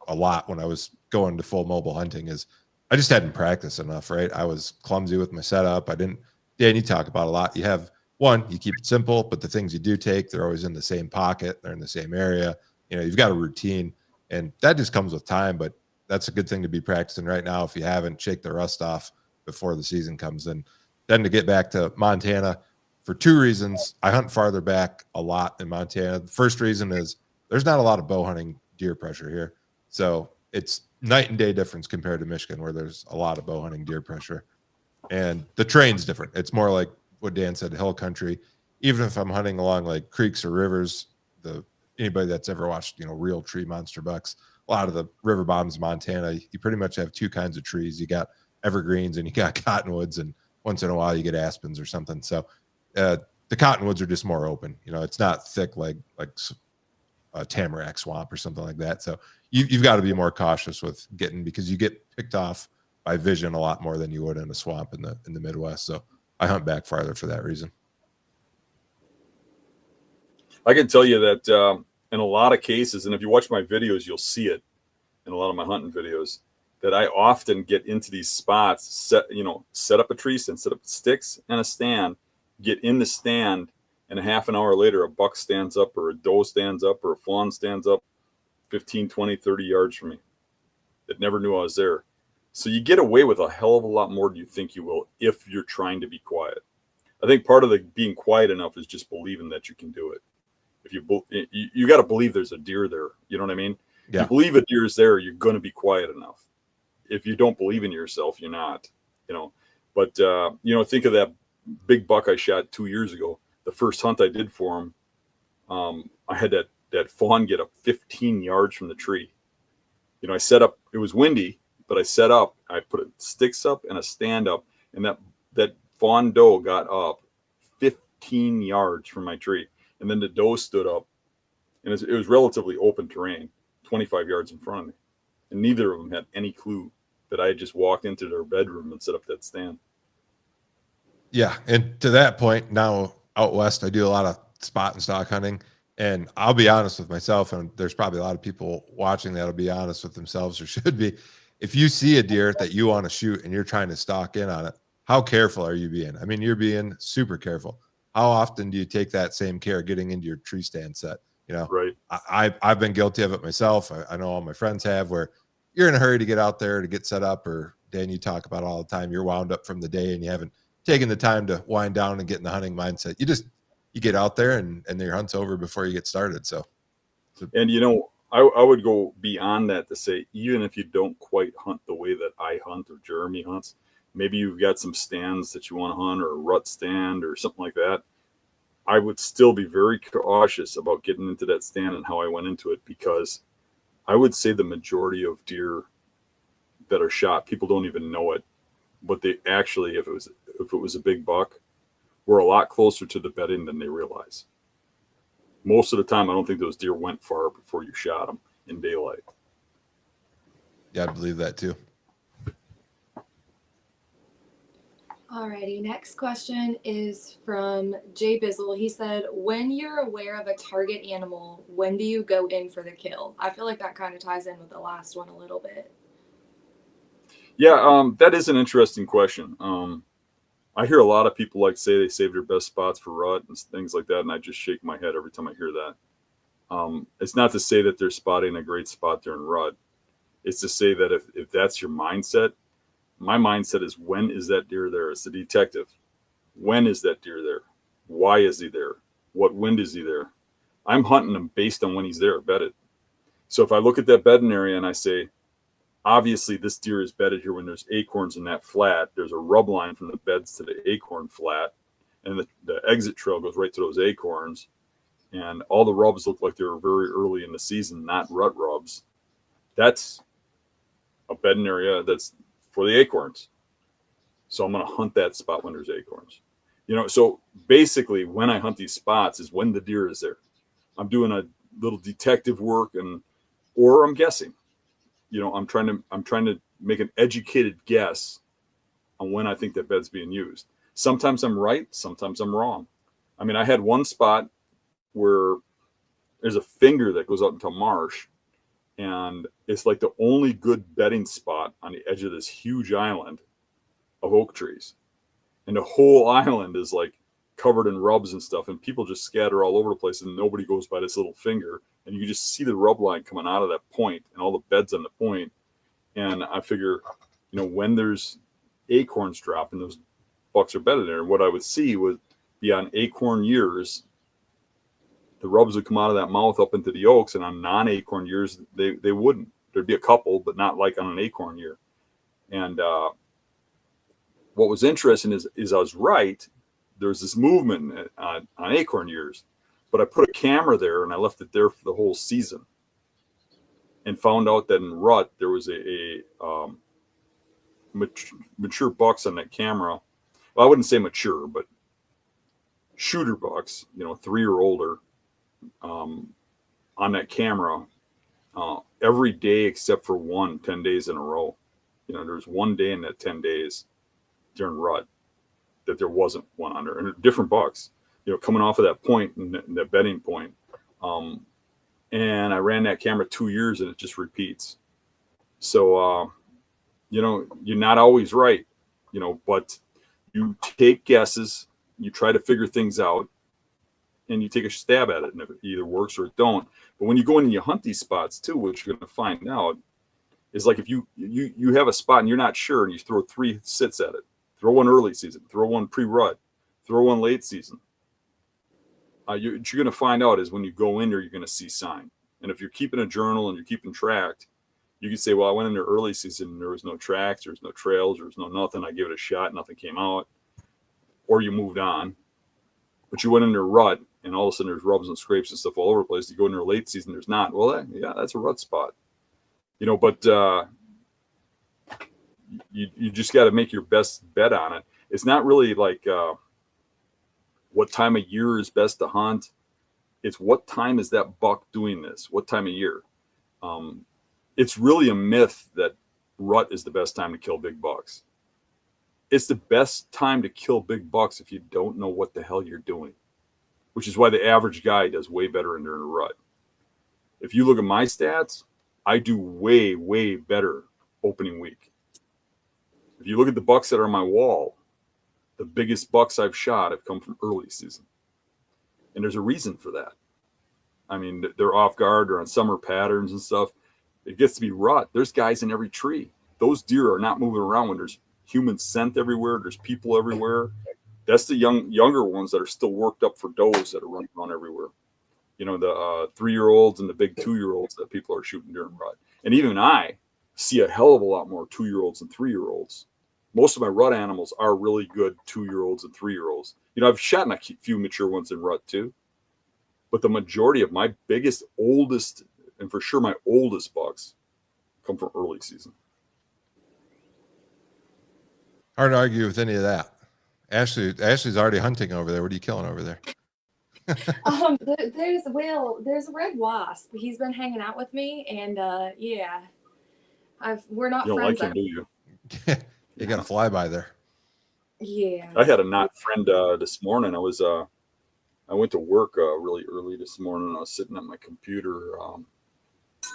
a lot when I was going to full mobile hunting is I just hadn't practiced enough, right? I was clumsy with my setup. Dan, you talk about a lot. You have you keep it simple, but the things you do take, they're always in the same pocket. They're in the same area. You've got a routine, and that just comes with time, but that's a good thing to be practicing right now. If you haven't, shake the rust off before the season comes in. Then to get back to Montana, for 2 reasons, I hunt farther back a lot in Montana. The first reason is there's not a lot of bow hunting deer pressure here. So it's night and day difference compared to Michigan, where there's a lot of bow hunting deer pressure. And the terrain's different. It's more like what Dan said, hill country. Even if I'm hunting along like creeks or rivers, anybody that's ever watched, real tree monster bucks, a lot of the river bottoms of Montana, you pretty much have 2 kinds of trees. You got evergreens and you got cottonwoods, and once in a while you get aspens or something. So the cottonwoods are just more open. It's not thick like a tamarack swamp or something like that. So you've got to be more cautious with getting, because you get picked off by vision a lot more than you would in a swamp in the Midwest. So I hunt back farther for that reason. I can tell you that in a lot of cases, and if you watch my videos, you'll see it in a lot of my hunting videos, that I often get into these spots, set up a tree stand, set up sticks and a stand, get in the stand, and a half an hour later, a buck stands up or a doe stands up or a fawn stands up 15, 20, 30 yards from me that never knew I was there. So you get away with a hell of a lot more than you think you will if you're trying to be quiet. I think part of the being quiet enough is just believing that you can do it. If you got to believe there's a deer there. You know what I mean? Yeah. You believe a deer is there, you're going to be quiet enough. If you don't believe in yourself, you're not, but think of that big buck I shot 2 years ago. The first hunt I did for him, I had that fawn get up 15 yards from the tree. I set up, it was windy, but I set up, I put sticks up and a stand up, and that fawn doe got up 15 yards from my tree. And then the doe stood up, and it was relatively open terrain, 25 yards in front of me. And neither of them had any clue that I had just walked into their bedroom and set up that stand. Yeah. And to that point, now out west, I do a lot of spot and stock hunting. And I'll be honest with myself, and there's probably a lot of people watching that'll be honest with themselves, or should be. If you see a deer that you want to shoot and you're trying to stalk in on it, how careful are you being? I mean, you're being super careful. How often do you take that same care getting into your tree stand set? Right. I've been guilty of it myself. I know all my friends have, where you're in a hurry to get out there to get set up, or Dan, you talk about all the time, you're wound up from the day and you haven't taken the time to wind down and get in the hunting mindset. You get out there and your hunt's over before you get started. And I would go beyond that to say, even if you don't quite hunt the way that I hunt or Jeremy hunts, maybe you've got some stands that you want to hunt, or a rut stand or something like that, I would still be very cautious about getting into that stand and how I went into it, because I would say the majority of deer that are shot, people don't even know it, but they actually, if it was a big buck, were a lot closer to the bedding than they realize. Most of the time, I don't think those deer went far before you shot them in daylight. Yeah, I believe that too. Alrighty, next question is from Jay Bizzle. He said, when you're aware of a target animal, when do you go in for the kill? I feel like that kind of ties in with the last one a little bit. Yeah, that is an interesting question. I hear a lot of people say they save their best spots for rut and things like that, and I just shake my head every time I hear that. It's not to say that they're spotting a great spot during rut. It's to say that if that's your mindset, my mindset is, when is that deer there? It's the detective. When is that deer there? Why is he there? What wind is he there? I'm hunting him based on when he's there, bedded. So if I look at that bedding area and I say, obviously this deer is bedded here when there's acorns in that flat, there's a rub line from the beds to the acorn flat, and the exit trail goes right to those acorns, and all the rubs look like they were very early in the season, not rut rubs. That's a bedding area that's for the acorns. So I'm going to hunt that spot when there's acorns. So basically when I hunt these spots is when the deer is there. I'm doing a little detective work, or I'm guessing. I'm trying to make an educated guess on when I think that bed's being used. Sometimes I'm right, sometimes I'm wrong. I mean, I had one spot where there's a finger that goes out into marsh, and it's like the only good bedding spot on the edge of this huge island of oak trees. And the whole island is covered in rubs and stuff, and people just scatter all over the place, and nobody goes by this little finger. And you just see the rub line coming out of that point and all the beds on the point. And I figure, when there's acorns dropping, those bucks are bedded there. And what I would see would be on acorn years, the rubs would come out of that mouth up into the oaks, and on non-acorn years, they wouldn't. There'd be a couple, but not like on an acorn year. And what was interesting is I was right. There's this movement on acorn years, but I put a camera there and I left it there for the whole season, and found out that in rut there was a mature bucks on that camera. Well, I wouldn't say mature, but shooter bucks, 3 or older, on that camera every day except for 10 days in a row. There's one day in that 10 days during rut that there wasn't one under, and different bucks, coming off of that point and that bedding point. And I ran that camera 2 years and it just repeats. So, you're not always right, but you take guesses, you try to figure things out, and you take a stab at it, and if it either works or it don't. But when you go in and you hunt these spots too, what you're going to find out is like if you have a spot and you're not sure, and you throw 3 sits at it, throw one early season, throw one pre-rut, throw one late season. What you're going to find out is when you go in there, you're going to see sign. And if you're keeping a journal and you're keeping track, you can say, well, I went in there early season and there was no tracks, there was no trails, there was no nothing. I gave it a shot, nothing came out. Or you moved on. But you went in there rut, and all of a sudden there's rubs and scrapes and stuff all over the place. You go in there late season, there's not. Well, yeah, that's a rut spot. But you just got to make your best bet on it. It's not really like what time of year is best to hunt. It's what time is that buck doing this? What time of year? It's really a myth that rut is the best time to kill big bucks. It's the best time to kill big bucks if you don't know what the hell you're doing, which is why the average guy does way better during a rut. If you look at my stats, I do way, way better opening week. If you look at the bucks that are on my wall, the biggest bucks I've shot have come from early season. And there's a reason for that. I mean, they're off guard, they're on summer patterns and stuff. It gets to be rut. There's guys in every tree. Those deer are not moving around when there's human scent everywhere. There's people everywhere. That's the younger ones that are still worked up for does that are running around everywhere. The 3-year-olds and the big 2-year-olds that people are shooting during rut. And even I see a hell of a lot more 2-year-olds and 3-year-olds. Most of my rut animals are really good 2-year-olds and 3-year-olds. I've shot a few mature ones in rut too. But the majority of my biggest, oldest, and for sure my oldest bucks come from early season. Hard to argue with any of that. Ashley's already hunting over there. What are you killing over there? There's a red wasp. He's been hanging out with me, and yeah, we're not You don't friends. like him, do you? You got to fly by there. Yeah. I had a not friend this morning. I went to work really early this morning. I was sitting at my computer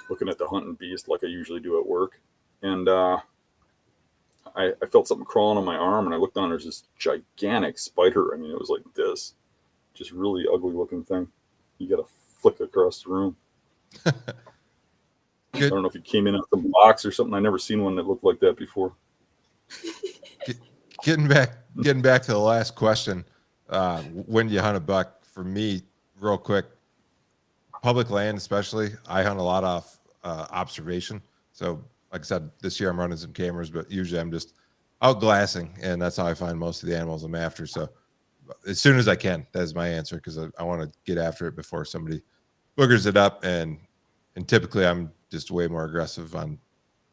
looking at the hunting beast like I usually do at work. And I felt something crawling on my arm, and I looked down. There's this gigantic spider. I mean, it was like this, just really ugly looking thing. You got to flick across the room. I don't know if it came in some box or something. I never seen one that looked like that before. Getting back to the last question, when do you hunt a buck? For me, real quick, public land especially, I hunt a lot off observation. So like I said, this year I'm running some cameras, but usually I'm just out glassing, and that's how I find most of the animals I'm after. So as soon as I can, that is my answer, because I want to get after it before somebody boogers it up. And typically I'm just way more aggressive on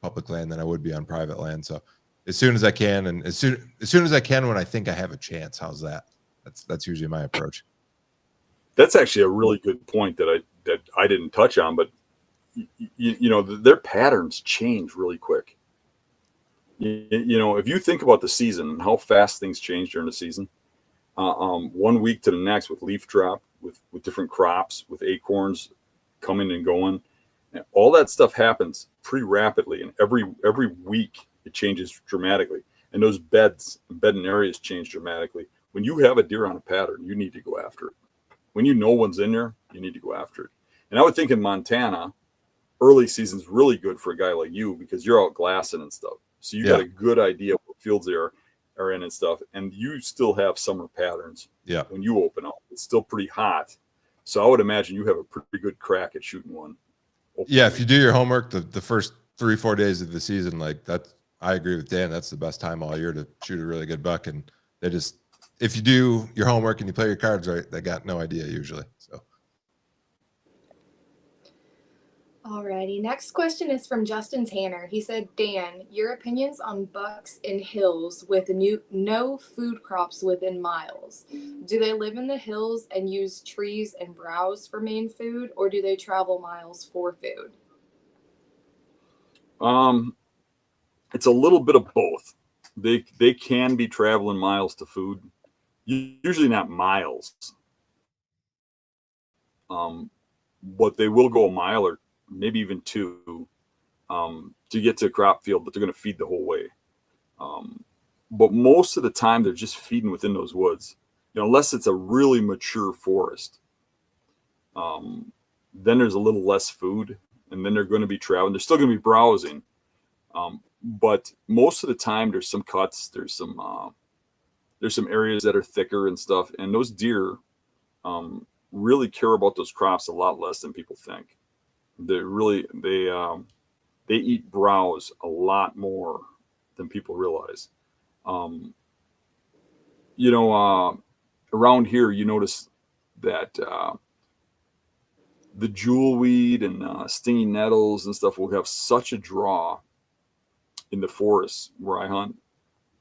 public land than I would be on private land. So as soon as I can, and as soon as I can when I think I have a chance. How's that? That's usually my approach. That's actually a really good point that I didn't touch on, but their patterns change really quick. If you think about the season and how fast things change during the season, 1 week to the next with leaf drop, with different crops, with acorns coming and going, and all that stuff happens pretty rapidly, and every week it changes dramatically, and those bedding areas change dramatically. When you have a deer on a pattern, you need to go after it. When you know one's in there, you need to go after it. And I would think in Montana, early season's really good for a guy like you, because you're out glassing and stuff. So you got a good idea of what fields they are in and stuff. And you still have summer patterns. Yeah. When you open up, it's still pretty hot. So I would imagine you have a pretty good crack at shooting one. Yeah. If you do your homework, the first 3-4 days of the season, like that, I agree with Dan. That's the best time all year to shoot a really good buck. And if you do your homework and you play your cards right, they got no idea usually. So. Alrighty, next question is from Justin Tanner. He said, Dan, your opinions on bucks in hills with no food crops within miles. Do they live in the hills and use trees and browse for main food, or do they travel miles for food? It's a little bit of both. They can be traveling miles to food, usually not miles, but they will go a mile or maybe even two to get to a crop field, but they're going to feed the whole way. But most of the time, they're just feeding within those woods, unless it's a really mature forest. Then there's a little less food, and then they're going to be traveling. They're still going to be browsing. But most of the time, there's some cuts. There's some areas that are thicker and stuff. And those deer really care about those crops a lot less than people think. They eat browse a lot more than people realize. Around here, you notice that the jewelweed and stinging nettles and stuff will have such a draw in the forests where I hunt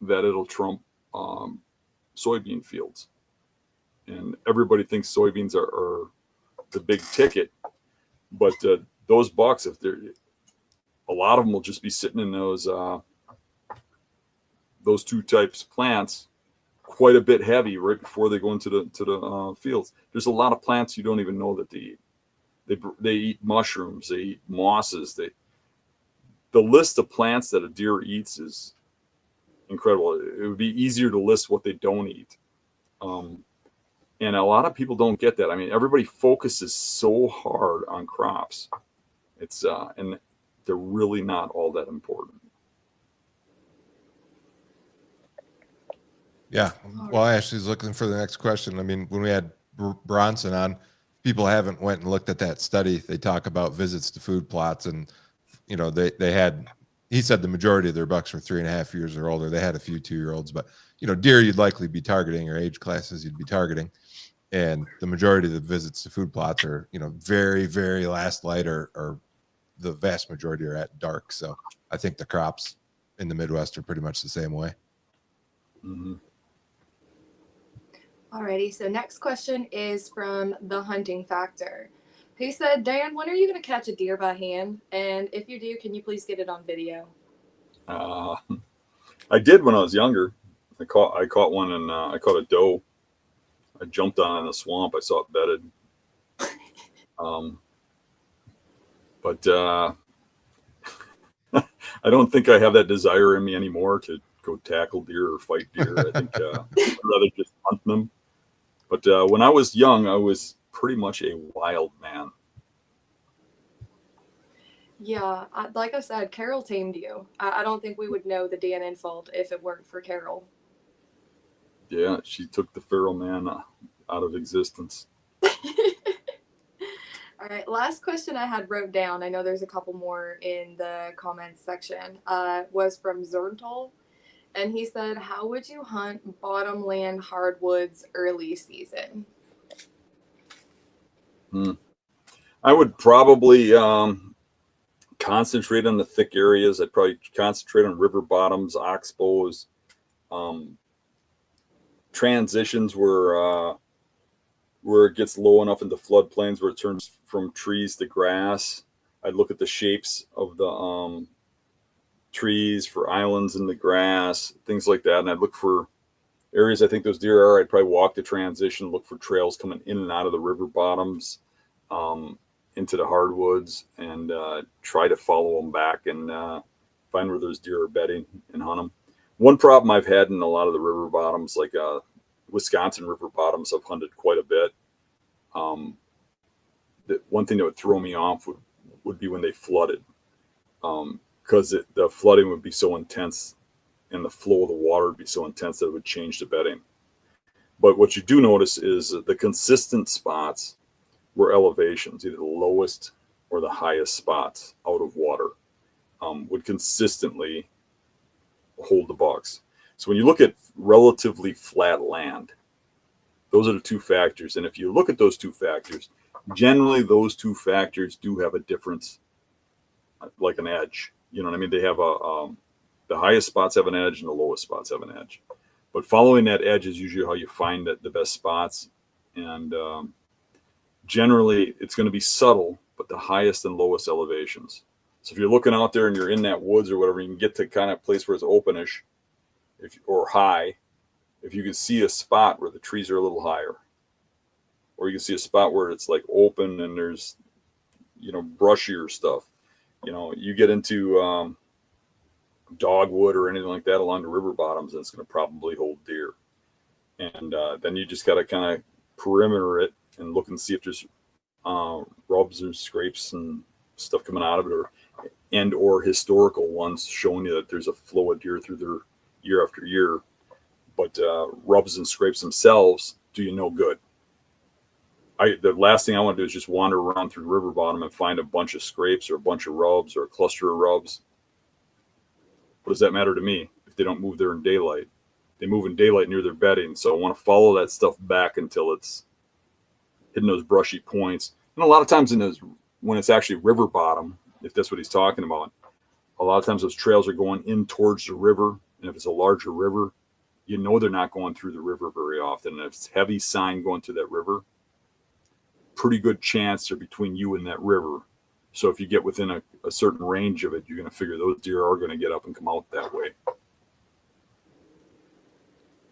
that it'll trump soybean fields. And everybody thinks soybeans are the big ticket, but those bucks, a lot of them will just be sitting in those two types of plants quite a bit heavy right before they go into the fields. There's a lot of plants you don't even know that they eat. They eat mushrooms, they eat mosses. The list of plants that a deer eats is incredible. It would be easier to list what they don't eat. And a lot of people don't get that. I mean, everybody focuses so hard on crops. And they're really not all that important. Yeah. Well, I actually was looking for the next question. I mean, when we had Bronson on, people haven't went and looked at that study. They talk about visits to food plots, and he said the majority of their bucks were 3.5 years or older. They had a few 2-year-olds, but deer you'd likely be targeting, or age classes you'd be targeting. And the majority of the visits to food plots are, very, very last light, or the vast majority are at dark. So I think the crops in the Midwest are pretty much the same way. Mm-hmm. Alrighty, so next question is from The Hunting Factor. He said, Dan, when are you going to catch a deer by hand? And if you do, can you please get it on video? I did when I was younger. I caught one, and I caught a doe. I jumped on it in the swamp. I saw it bedded. But I don't think I have that desire in me anymore to go tackle deer or fight deer. I think I'd rather just hunt them. But when I was young, I was pretty much a wild man. Yeah, like I said, Carol tamed you. I don't think we would know the Dan Infalt if it weren't for Carol. Yeah, she took the feral man out of existence. All right, last question I had wrote down, I know there's a couple more in the comments section, was from Zerntal. And he said, how would you hunt bottomland hardwoods early season? I would probably concentrate on the thick areas. I'd probably concentrate on river bottoms, oxbows, transitions where it gets low enough into floodplains where it turns from trees to grass. I'd look at the shapes of the trees for islands in the grass, things like that. And I'd look for areas I think those deer are. I'd probably walk the transition, look for trails coming in and out of the river bottoms into the hardwoods, and try to follow them back and find where those deer are bedding and hunt them. One problem I've had in a lot of the river bottoms, like Wisconsin river bottoms, I've hunted quite a bit. The one thing that would throw me off would be when they flooded. Because the flooding would be so intense and the flow of the water would be so intense that it would change the bedding. But what you do notice is the consistent spots were elevations, either the lowest or the highest spots out of water would consistently hold the bucks. So when you look at relatively flat land, those are the two factors. And if you look at those two factors, generally those two factors do have a difference, like an edge. You know what I mean? They have the highest spots have an edge and the lowest spots have an edge. But following that edge is usually how you find the best spots. And generally, it's going to be subtle, but the highest and lowest elevations. So if you're looking out there and you're in that woods or whatever, you can get to kind of place where it's openish or high, if you can see a spot where the trees are a little higher, or you can see a spot where it's like open and there's, brushier stuff, you get into dogwood or anything like that along the river bottoms, and it's going to probably hold deer. And then you just got to kind of perimeter it and look and see if there's rubs or scrapes and stuff coming out of it, or historical ones showing you that there's a flow of deer through there year after year. But rubs and scrapes themselves do you no good. The last thing I want to do is just wander around through the river bottom and find a bunch of scrapes or a bunch of rubs or a cluster of rubs. What does that matter to me if they don't move there in daylight? They move in daylight near their bedding, so I want to follow that stuff back until it's hitting those brushy points. And a lot of times when it's actually river bottom, if that's what he's talking about, a lot of times those trails are going in towards the river, and if it's a larger river, they're not going through the river very often. And if it's heavy sign going to that river, pretty good chance they're between you and that river. So if you get within a certain range of it, you're going to figure those deer are going to get up and come out that way.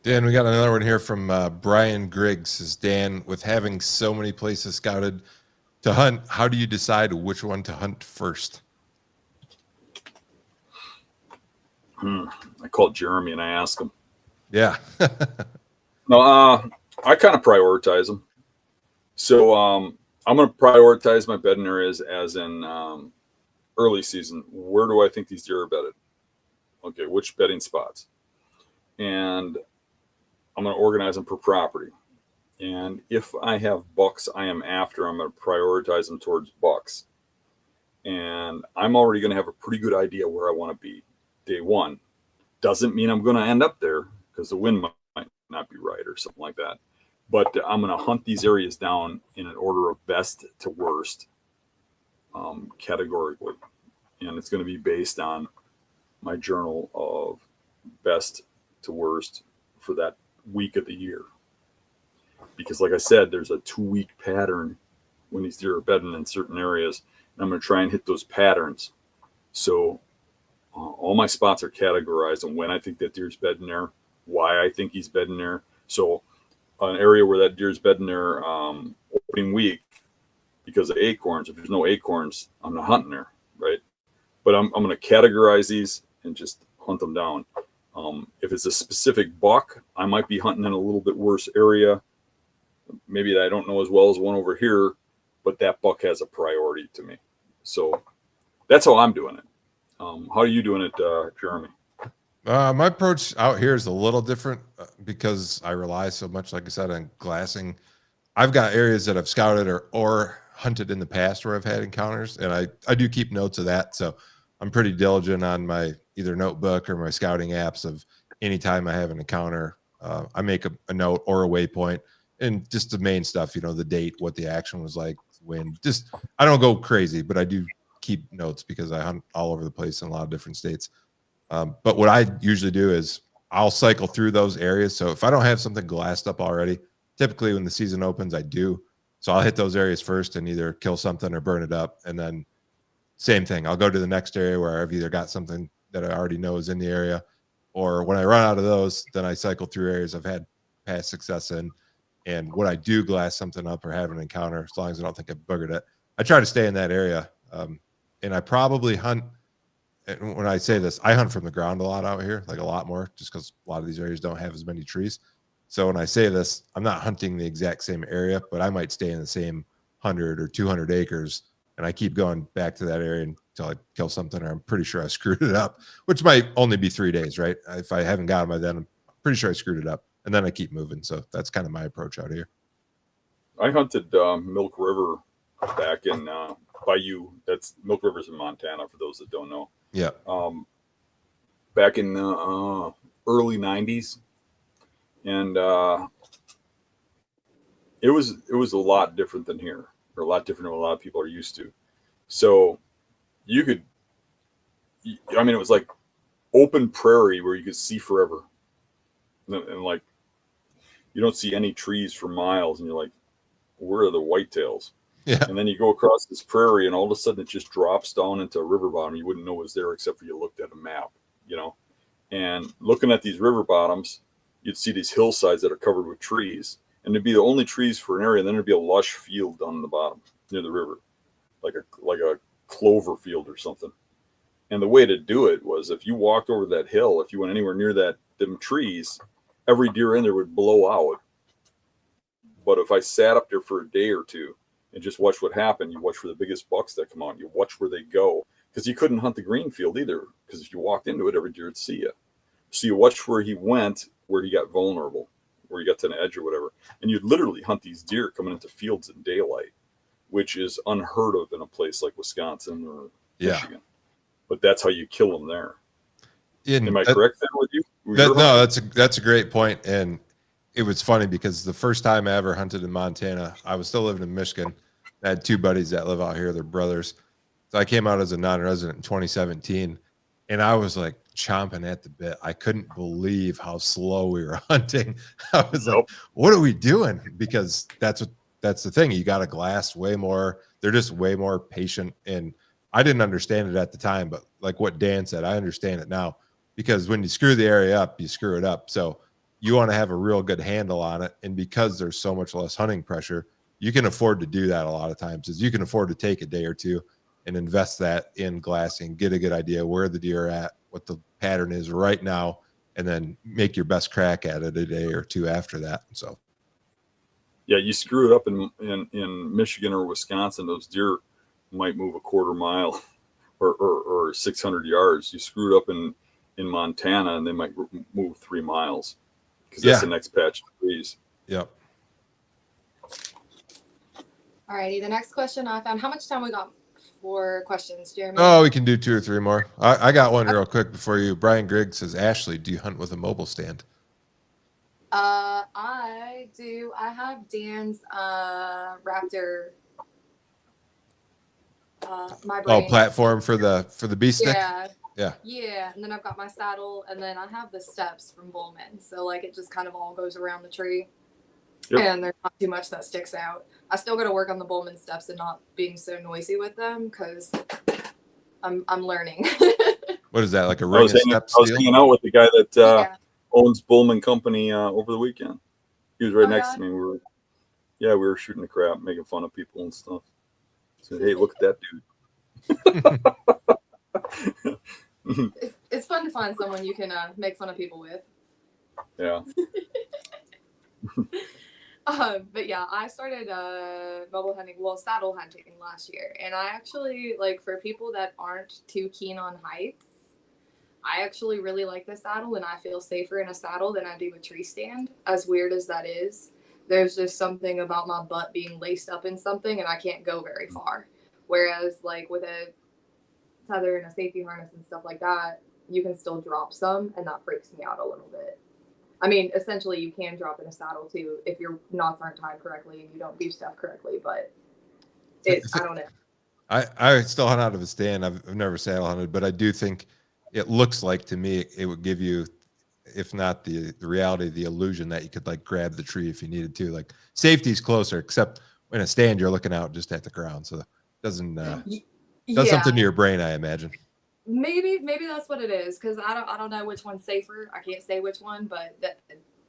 Dan, we got another one here from Brian Griggs. Says, Dan, with having so many places scouted to hunt, how do you decide which one to hunt first? I called Jeremy and I asked him. Yeah. No, I kind of prioritize them. So I'm going to prioritize my bedding areas as in early season. Where do I think these deer are bedded? Okay, which bedding spots? And I'm going to organize them per property. And if I have bucks I am after, I'm going to prioritize them towards bucks. And I'm already going to have a pretty good idea where I want to be day one. Doesn't mean I'm going to end up there because the wind might not be right or something like that. But I'm going to hunt these areas down in an order of best to worst, categorically. And it's going to be based on my journal of best to worst for that week of the year. Because like I said, there's a 2-week pattern when these deer are bedding in certain areas. And I'm going to try and hit those patterns. So all my spots are categorized on when I think that deer's bedding there, why I think he's bedding there. So an area where that deer's bedding there opening week because of acorns. If there's no acorns, I'm not hunting there, right? But I'm going to categorize these and just hunt them down. If it's a specific buck, I might be hunting in a little bit worse area. Maybe that I don't know as well as one over here, but that buck has a priority to me. So that's how I'm doing it. How are you doing it, Jeremy? My approach out here is a little different because I rely so much, like I said, on glassing. I've got areas that I've scouted or hunted in the past where I've had encounters, and I do keep notes of that. So I'm pretty diligent on my either notebook or my scouting apps of anytime I have an encounter. I make a note or a waypoint and just the main stuff, the date, what the action was like, when. Just I don't go crazy, but I do keep notes because I hunt all over the place in a lot of different states. But what I usually do is I'll cycle through those areas. So if I don't have something glassed up already, typically when the season opens, I do. So I'll hit those areas first and either kill something or burn it up. And then same thing. I'll go to the next area where I've either got something that I already know is in the area, or when I run out of those, then I cycle through areas I've had past success in. And when I do glass something up or have an encounter, as long as I don't think I've buggered it, I try to stay in that area. And I probably hunt. And when I say this, I hunt from the ground a lot out here, like a lot more, just because a lot of these areas don't have as many trees. So when I say this, I'm not hunting the exact same area, but I might stay in the same 100 or 200 acres, and I keep going back to that area until I kill something, or I'm pretty sure I screwed it up, which might only be 3 days, right? If I haven't got them by then, I'm pretty sure I screwed it up, and then I keep moving. So that's kind of my approach out here. I hunted Milk River back in Bayou. That's Milk River's in Montana, for those that don't know. Yeah. Back in the early 90s. And it was a lot different than here, or a lot different than what a lot of people are used to. So it was like open prairie where you could see forever. And like, you don't see any trees for miles, and you're like, where are the whitetails? Yeah. And then you go across this prairie, and all of a sudden it just drops down into a river bottom. You wouldn't know it was there except for you looked at a map, And looking at these river bottoms, you'd see these hillsides that are covered with trees, and it'd be the only trees for an area, and then there'd be a lush field down the bottom near the river, like a clover field or something. And the way to do it was, if you walked over that hill, if you went anywhere near them trees, every deer in there would blow out. But if I sat up there for a day or two and just watch what happened, you watch for the biggest bucks that come out, you watch where they go, because you couldn't hunt the green field either, because if you walked into it, every deer would see you. So you watch where he went, where he got vulnerable, where he got to an edge or whatever, and you'd literally hunt these deer coming into fields in daylight, which is unheard of in a place like Wisconsin or Michigan. But that's how you kill them there. Am I correct there with you? No, that's a great point. And it was funny because the first time I ever hunted in Montana, I was still living in Michigan. I had two buddies that live out here, they're brothers. So I came out as a non-resident in 2017, and I was like chomping at the bit. I couldn't believe how slow we were hunting. I was like, what are we doing? Because that's the thing. You got to glass way more. They're just way more patient. And I didn't understand it at the time, but like what Dan said, I understand it now, because when you screw the area up, you screw it up. So you want to have a real good handle on it. And because there's so much less hunting pressure, you can afford to do that a lot of times. Is you can afford to take a day or two and invest that in glassing, get a good idea where the deer are at, what the pattern is right now, and then make your best crack at it a day or two after that. So yeah, you screw it up in Michigan or Wisconsin, those deer might move a quarter mile or 600 yards. You screw it up in Montana, and they might move 3 miles, because that's the next patch of trees. Yep. All righty. The next question I found. How much time we got for questions, Jeremy? Oh, we can do 2 or 3 more. I got one real quick before you. Brian Grigg says, Ashley, do you hunt with a mobile stand? I do. I have Dan's Raptor. My brain. Platform for the bee stick? Yeah, and then I've got my saddle, and then I have the steps from Bullman, so like it just kind of all goes around the tree. Yep. And there's not too much that sticks out. I still got to work on the Bullman steps and not being so noisy with them, because I'm learning. What is that, like a ring of steps? I was hanging out with the guy that owns Bullman Company over the weekend. He was right next to me. We were shooting the crap, making fun of people and stuff. I said, hey, look at that dude. It's fun to find someone you can make fun of people with. Yeah. But yeah, I started saddle hunting last year, and I actually, like, for people that aren't too keen on heights, I actually really like the saddle, and I feel safer in a saddle than I do a tree stand, as weird as that is. There's just something about my butt being laced up in something, and I can't go very far. Whereas, like, with a tether and a safety harness and stuff like that, you can still drop some, and that freaks me out a little bit. I mean, essentially, you can drop in a saddle, too, if your knots aren't tied correctly and you don't do stuff correctly, but I don't know. I still hunt out of a stand. I've never saddle hunted, but I do think it looks like, to me, it would give you, if not the reality, the illusion that you could, like, grab the tree if you needed to. Like, safety's closer, except in a stand, you're looking out just at the ground, so it does something to your brain, I imagine. Maybe that's what it is, because I don't know which one's safer. I can't say which one, but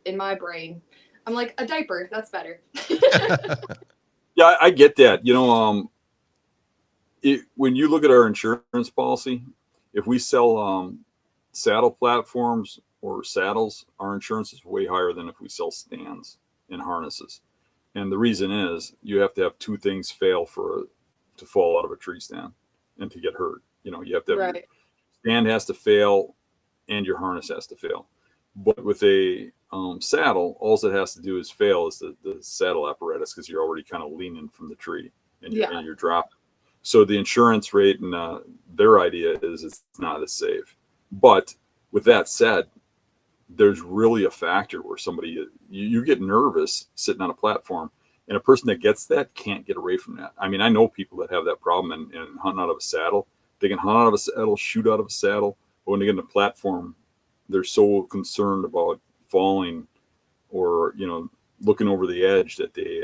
in my brain, I'm like, a diaper. That's better. Yeah, I get that. You know, when you look at our insurance policy, if we sell saddle platforms or saddles, our insurance is way higher than if we sell stands and harnesses. And the reason is you have to have 2 things fail to fall out of a tree stand and to get hurt. You know, you have to have your stand has to fail and your harness has to fail. But with a saddle, all it has to do is fail is the saddle apparatus, because you're already kind of leaning from the tree and you're dropping. So the insurance rate and their idea is it's not as safe. But with that said, there's really a factor where somebody, you get nervous sitting on a platform, and a person that gets that can't get away from that. I mean, I know people that have that problem and hunting out of a saddle. They can hunt out of a saddle, shoot out of a saddle, but when they get on a platform, they're so concerned about falling or, you know, looking over the edge that they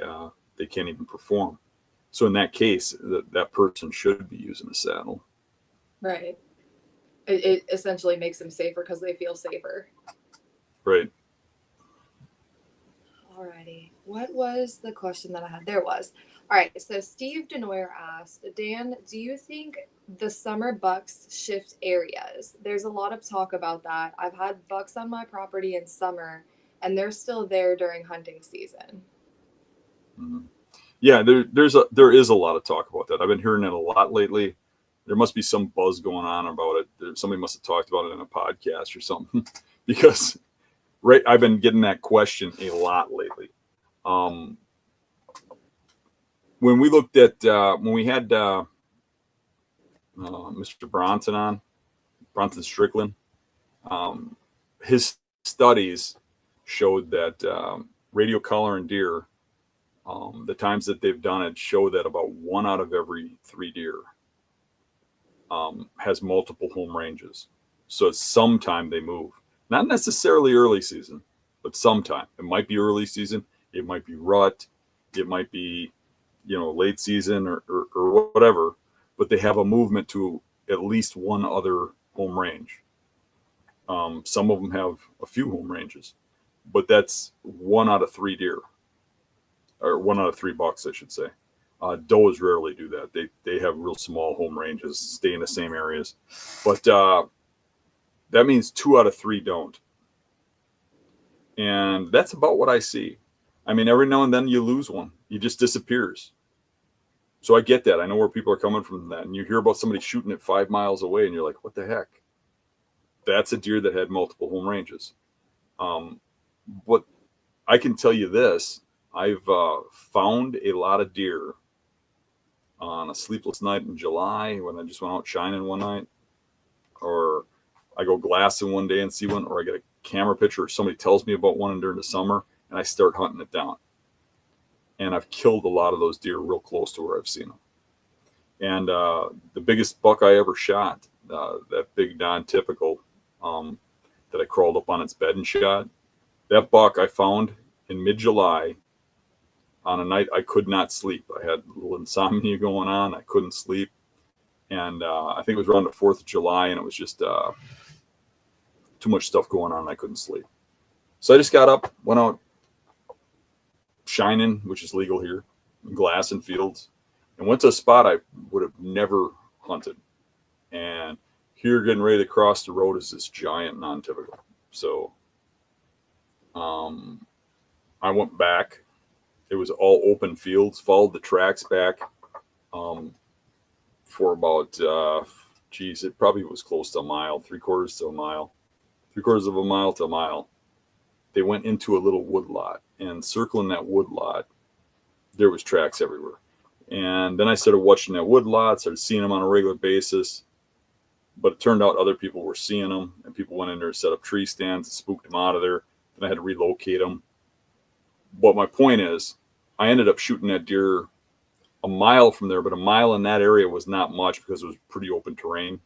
can't even perform. So in that case, that person should be using a saddle. Right. It essentially makes them safer because they feel safer. Right. Alrighty. What was the question that I had? There was. All right. So Steve Denoyer asked, Dan, do you think the summer bucks shift areas? There's a lot of talk about that. I've had bucks on my property in summer, and they're still there during hunting season. Mm-hmm. Yeah, there is a lot of talk about that. I've been hearing it a lot lately. There must be some buzz going on about it. Somebody must have talked about it in a podcast or something, because I've been getting that question a lot lately. When we looked at when we had Mr. Bronson Strickland, his studies showed that radio collar and deer, the times that they've done it, show that about 1 out of every 3 deer has multiple home ranges. So sometime they move, not necessarily early season, but sometime. It might be early season, it might be rut, it might be, late season or whatever, but they have a movement to at least one other home range. Some of them have a few home ranges, but that's 1 out of 3 deer, or 1 out of 3 bucks, I should say. Does rarely do that. They have real small home ranges, stay in the same areas, but that means 2 out of 3 don't. And that's about what I see. I mean, every now and then you lose one. He just disappears. So I get that. I know where people are coming from that. And you hear about somebody shooting it 5 miles away and you're like, what the heck? That's a deer that had multiple home ranges. But I can tell you this. I've found a lot of deer on a sleepless night in July when I just went out shining one night, or I go glassing one day and see one, or I get a camera picture or somebody tells me about one during the summer and I start hunting it down. And I've killed a lot of those deer real close to where I've seen them. And the biggest buck I ever shot, that big non-typical that I crawled up on its bed and shot, that buck I found in mid-July on a night I could not sleep. I had a little insomnia going on. I couldn't sleep. And I think it was around the 4th of July, and it was just too much stuff going on, and I couldn't sleep. So I just got up, went out shining, which is legal here, glass and fields, and went to a spot I would have never hunted. And here, getting ready to cross the road, is this giant non-typical. So I went back. It was all open fields, followed the tracks back for about, it probably was close to a mile, 3/4 to a mile, 3/4 of a mile to a mile. They went into a little wood lot, and circling that wood lot, there was tracks everywhere. And then I started watching that wood lot, started seeing them on a regular basis. But it turned out other people were seeing them, and people went in there and set up tree stands and spooked them out of there. Then I had to relocate them. But my point is, I ended up shooting that deer a mile from there, but a mile in that area was not much because it was pretty open terrain.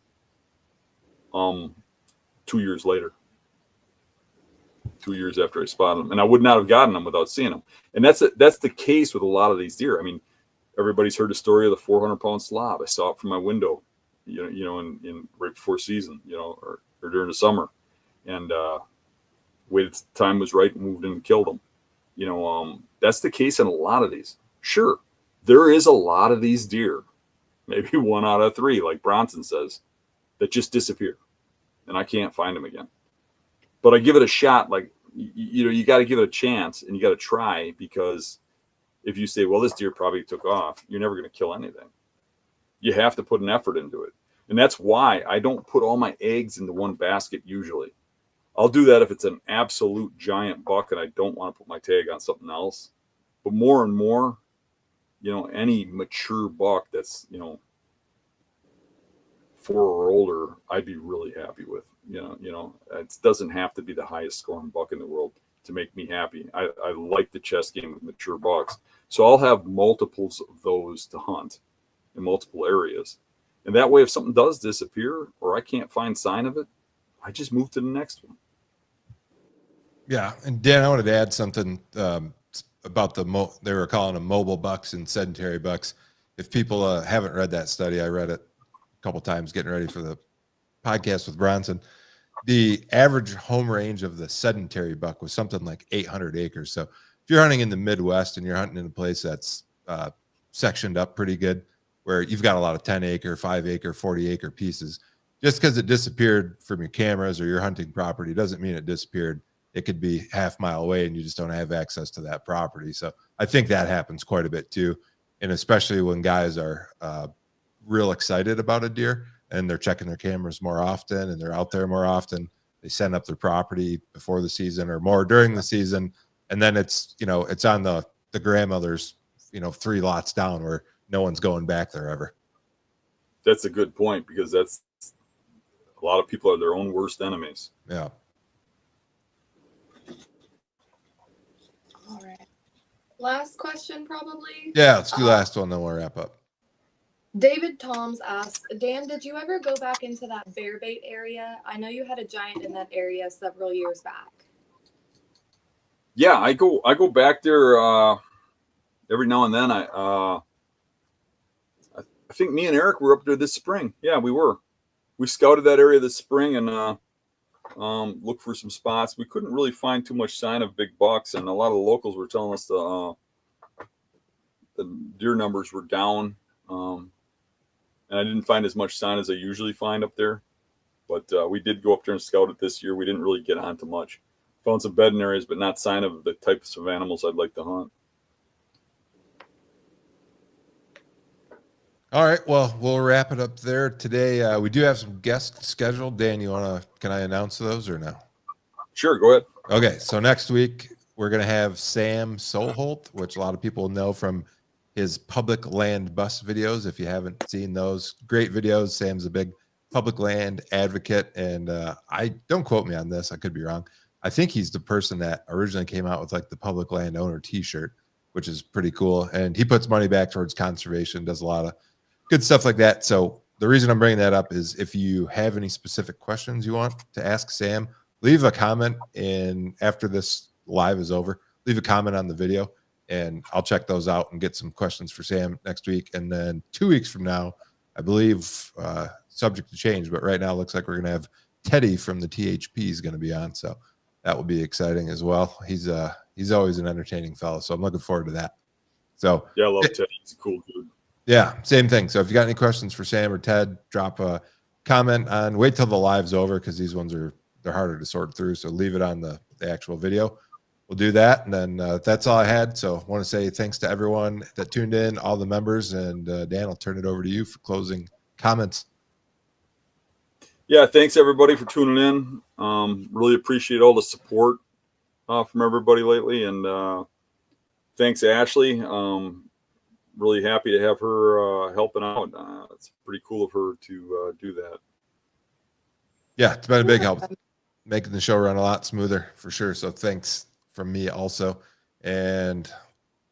2 years later, 2 years after I spotted them, and I would not have gotten them without seeing them. And that's the case with a lot of these deer. I mean, everybody's heard the story of the 400-pound slob. I saw it from my window, in right before season, or during the summer, and waited till the time was right and moved in and killed them. That's the case in a lot of these. Sure, there is a lot of these deer, maybe 1 out of 3, like Bronson says, that just disappear, and I can't find them again. But I give it a shot. Like, you got to give it a chance, and you got to try, because if you say, well, this deer probably took off, you're never going to kill anything. You have to put an effort into it. And that's why I don't put all my eggs into one basket usually. I'll do that if it's an absolute giant buck and I don't want to put my tag on something else. But more and more, any mature buck that's, 4 or older, I'd be really happy with. It doesn't have to be the highest scoring buck in the world to make me happy. I like the chess game with mature bucks. So I'll have multiples of those to hunt in multiple areas. And that way, if something does disappear or I can't find sign of it, I just move to the next one. Yeah. And Dan, I wanted to add something about they were calling them mobile bucks and sedentary bucks. If people haven't read that study, I read it a couple times getting ready for the podcast with Bronson. The average home range of the sedentary buck was something like 800 acres. So if you're hunting in the Midwest and you're hunting in a place that's sectioned up pretty good, where you've got a lot of 10-acre, 5-acre, 40-acre pieces, just because it disappeared from your cameras or your hunting property doesn't mean it disappeared. It could be half-mile away and you just don't have access to that property. So I think that happens quite a bit too. And especially when guys are real excited about a deer and they're checking their cameras more often and they're out there more often, they send up their property before the season or more during the season. And then it's, it's on the grandmother's, 3 lots down where no one's going back there ever. That's a good point, because that's a lot of people are their own worst enemies. Yeah. All right. Last question, probably. Yeah, let's do last one, then we'll wrap up. David Toms asked, Dan, did you ever go back into that bear bait area? I know you had a giant in that area several years back. Yeah, I go back there every now and then. I think me and Eric were up there this spring. Yeah, we were. We scouted that area this spring and looked for some spots. We couldn't really find too much sign of big bucks, and a lot of the locals were telling us the deer numbers were down. And I didn't find as much sign as I usually find up there. But we did go up there and scout it this year. We didn't really get onto much. Found some bedding areas, but not sign of the types of animals I'd like to hunt. All right. Well, we'll wrap it up there today. We do have some guests scheduled. Dan, can I announce those or no? Sure, go ahead. Okay. So next week, we're going to have Sam Solholt, which a lot of people know from his public land bus videos. If you haven't seen those, great videos. Sam's a big public land advocate. And I don't quote me on this, I could be wrong. I think he's the person that originally came out with like the public land owner t-shirt, which is pretty cool. And he puts money back towards conservation, does a lot of good stuff like that. So the reason I'm bringing that up is if you have any specific questions you want to ask Sam, leave a comment. And after this live is over, leave a comment on the video and I'll check those out and get some questions for Sam next week. And then 2 weeks from now, I believe, subject to change, but right now it looks like we're going to have Teddy from the THP is going to be on. So that will be exciting as well. He's always an entertaining fellow. So I'm looking forward to that. So yeah, I love Teddy. He's a cool dude. Yeah, same thing. So if you got any questions for Sam or Ted, drop a comment on, wait till the live's over because these ones they're harder to sort through. So leave it on the actual video. We'll do that. And then that's all I had. So I want to say thanks to everyone that tuned in, all the members. And Dan, I'll turn it over to you for closing comments. Yeah, thanks everybody for tuning in. Really appreciate all the support from everybody lately. And thanks, Ashley. Really happy to have her helping out. It's pretty cool of her to do that. Yeah, it's been a big help, making the show run a lot smoother for sure. So thanks from me also. And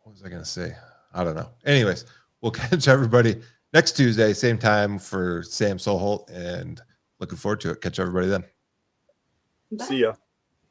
what was I going to say? I don't know. Anyways, we'll catch everybody next Tuesday, same time for Sam Solholt, and looking forward to it. Catch everybody then. Bye. See ya.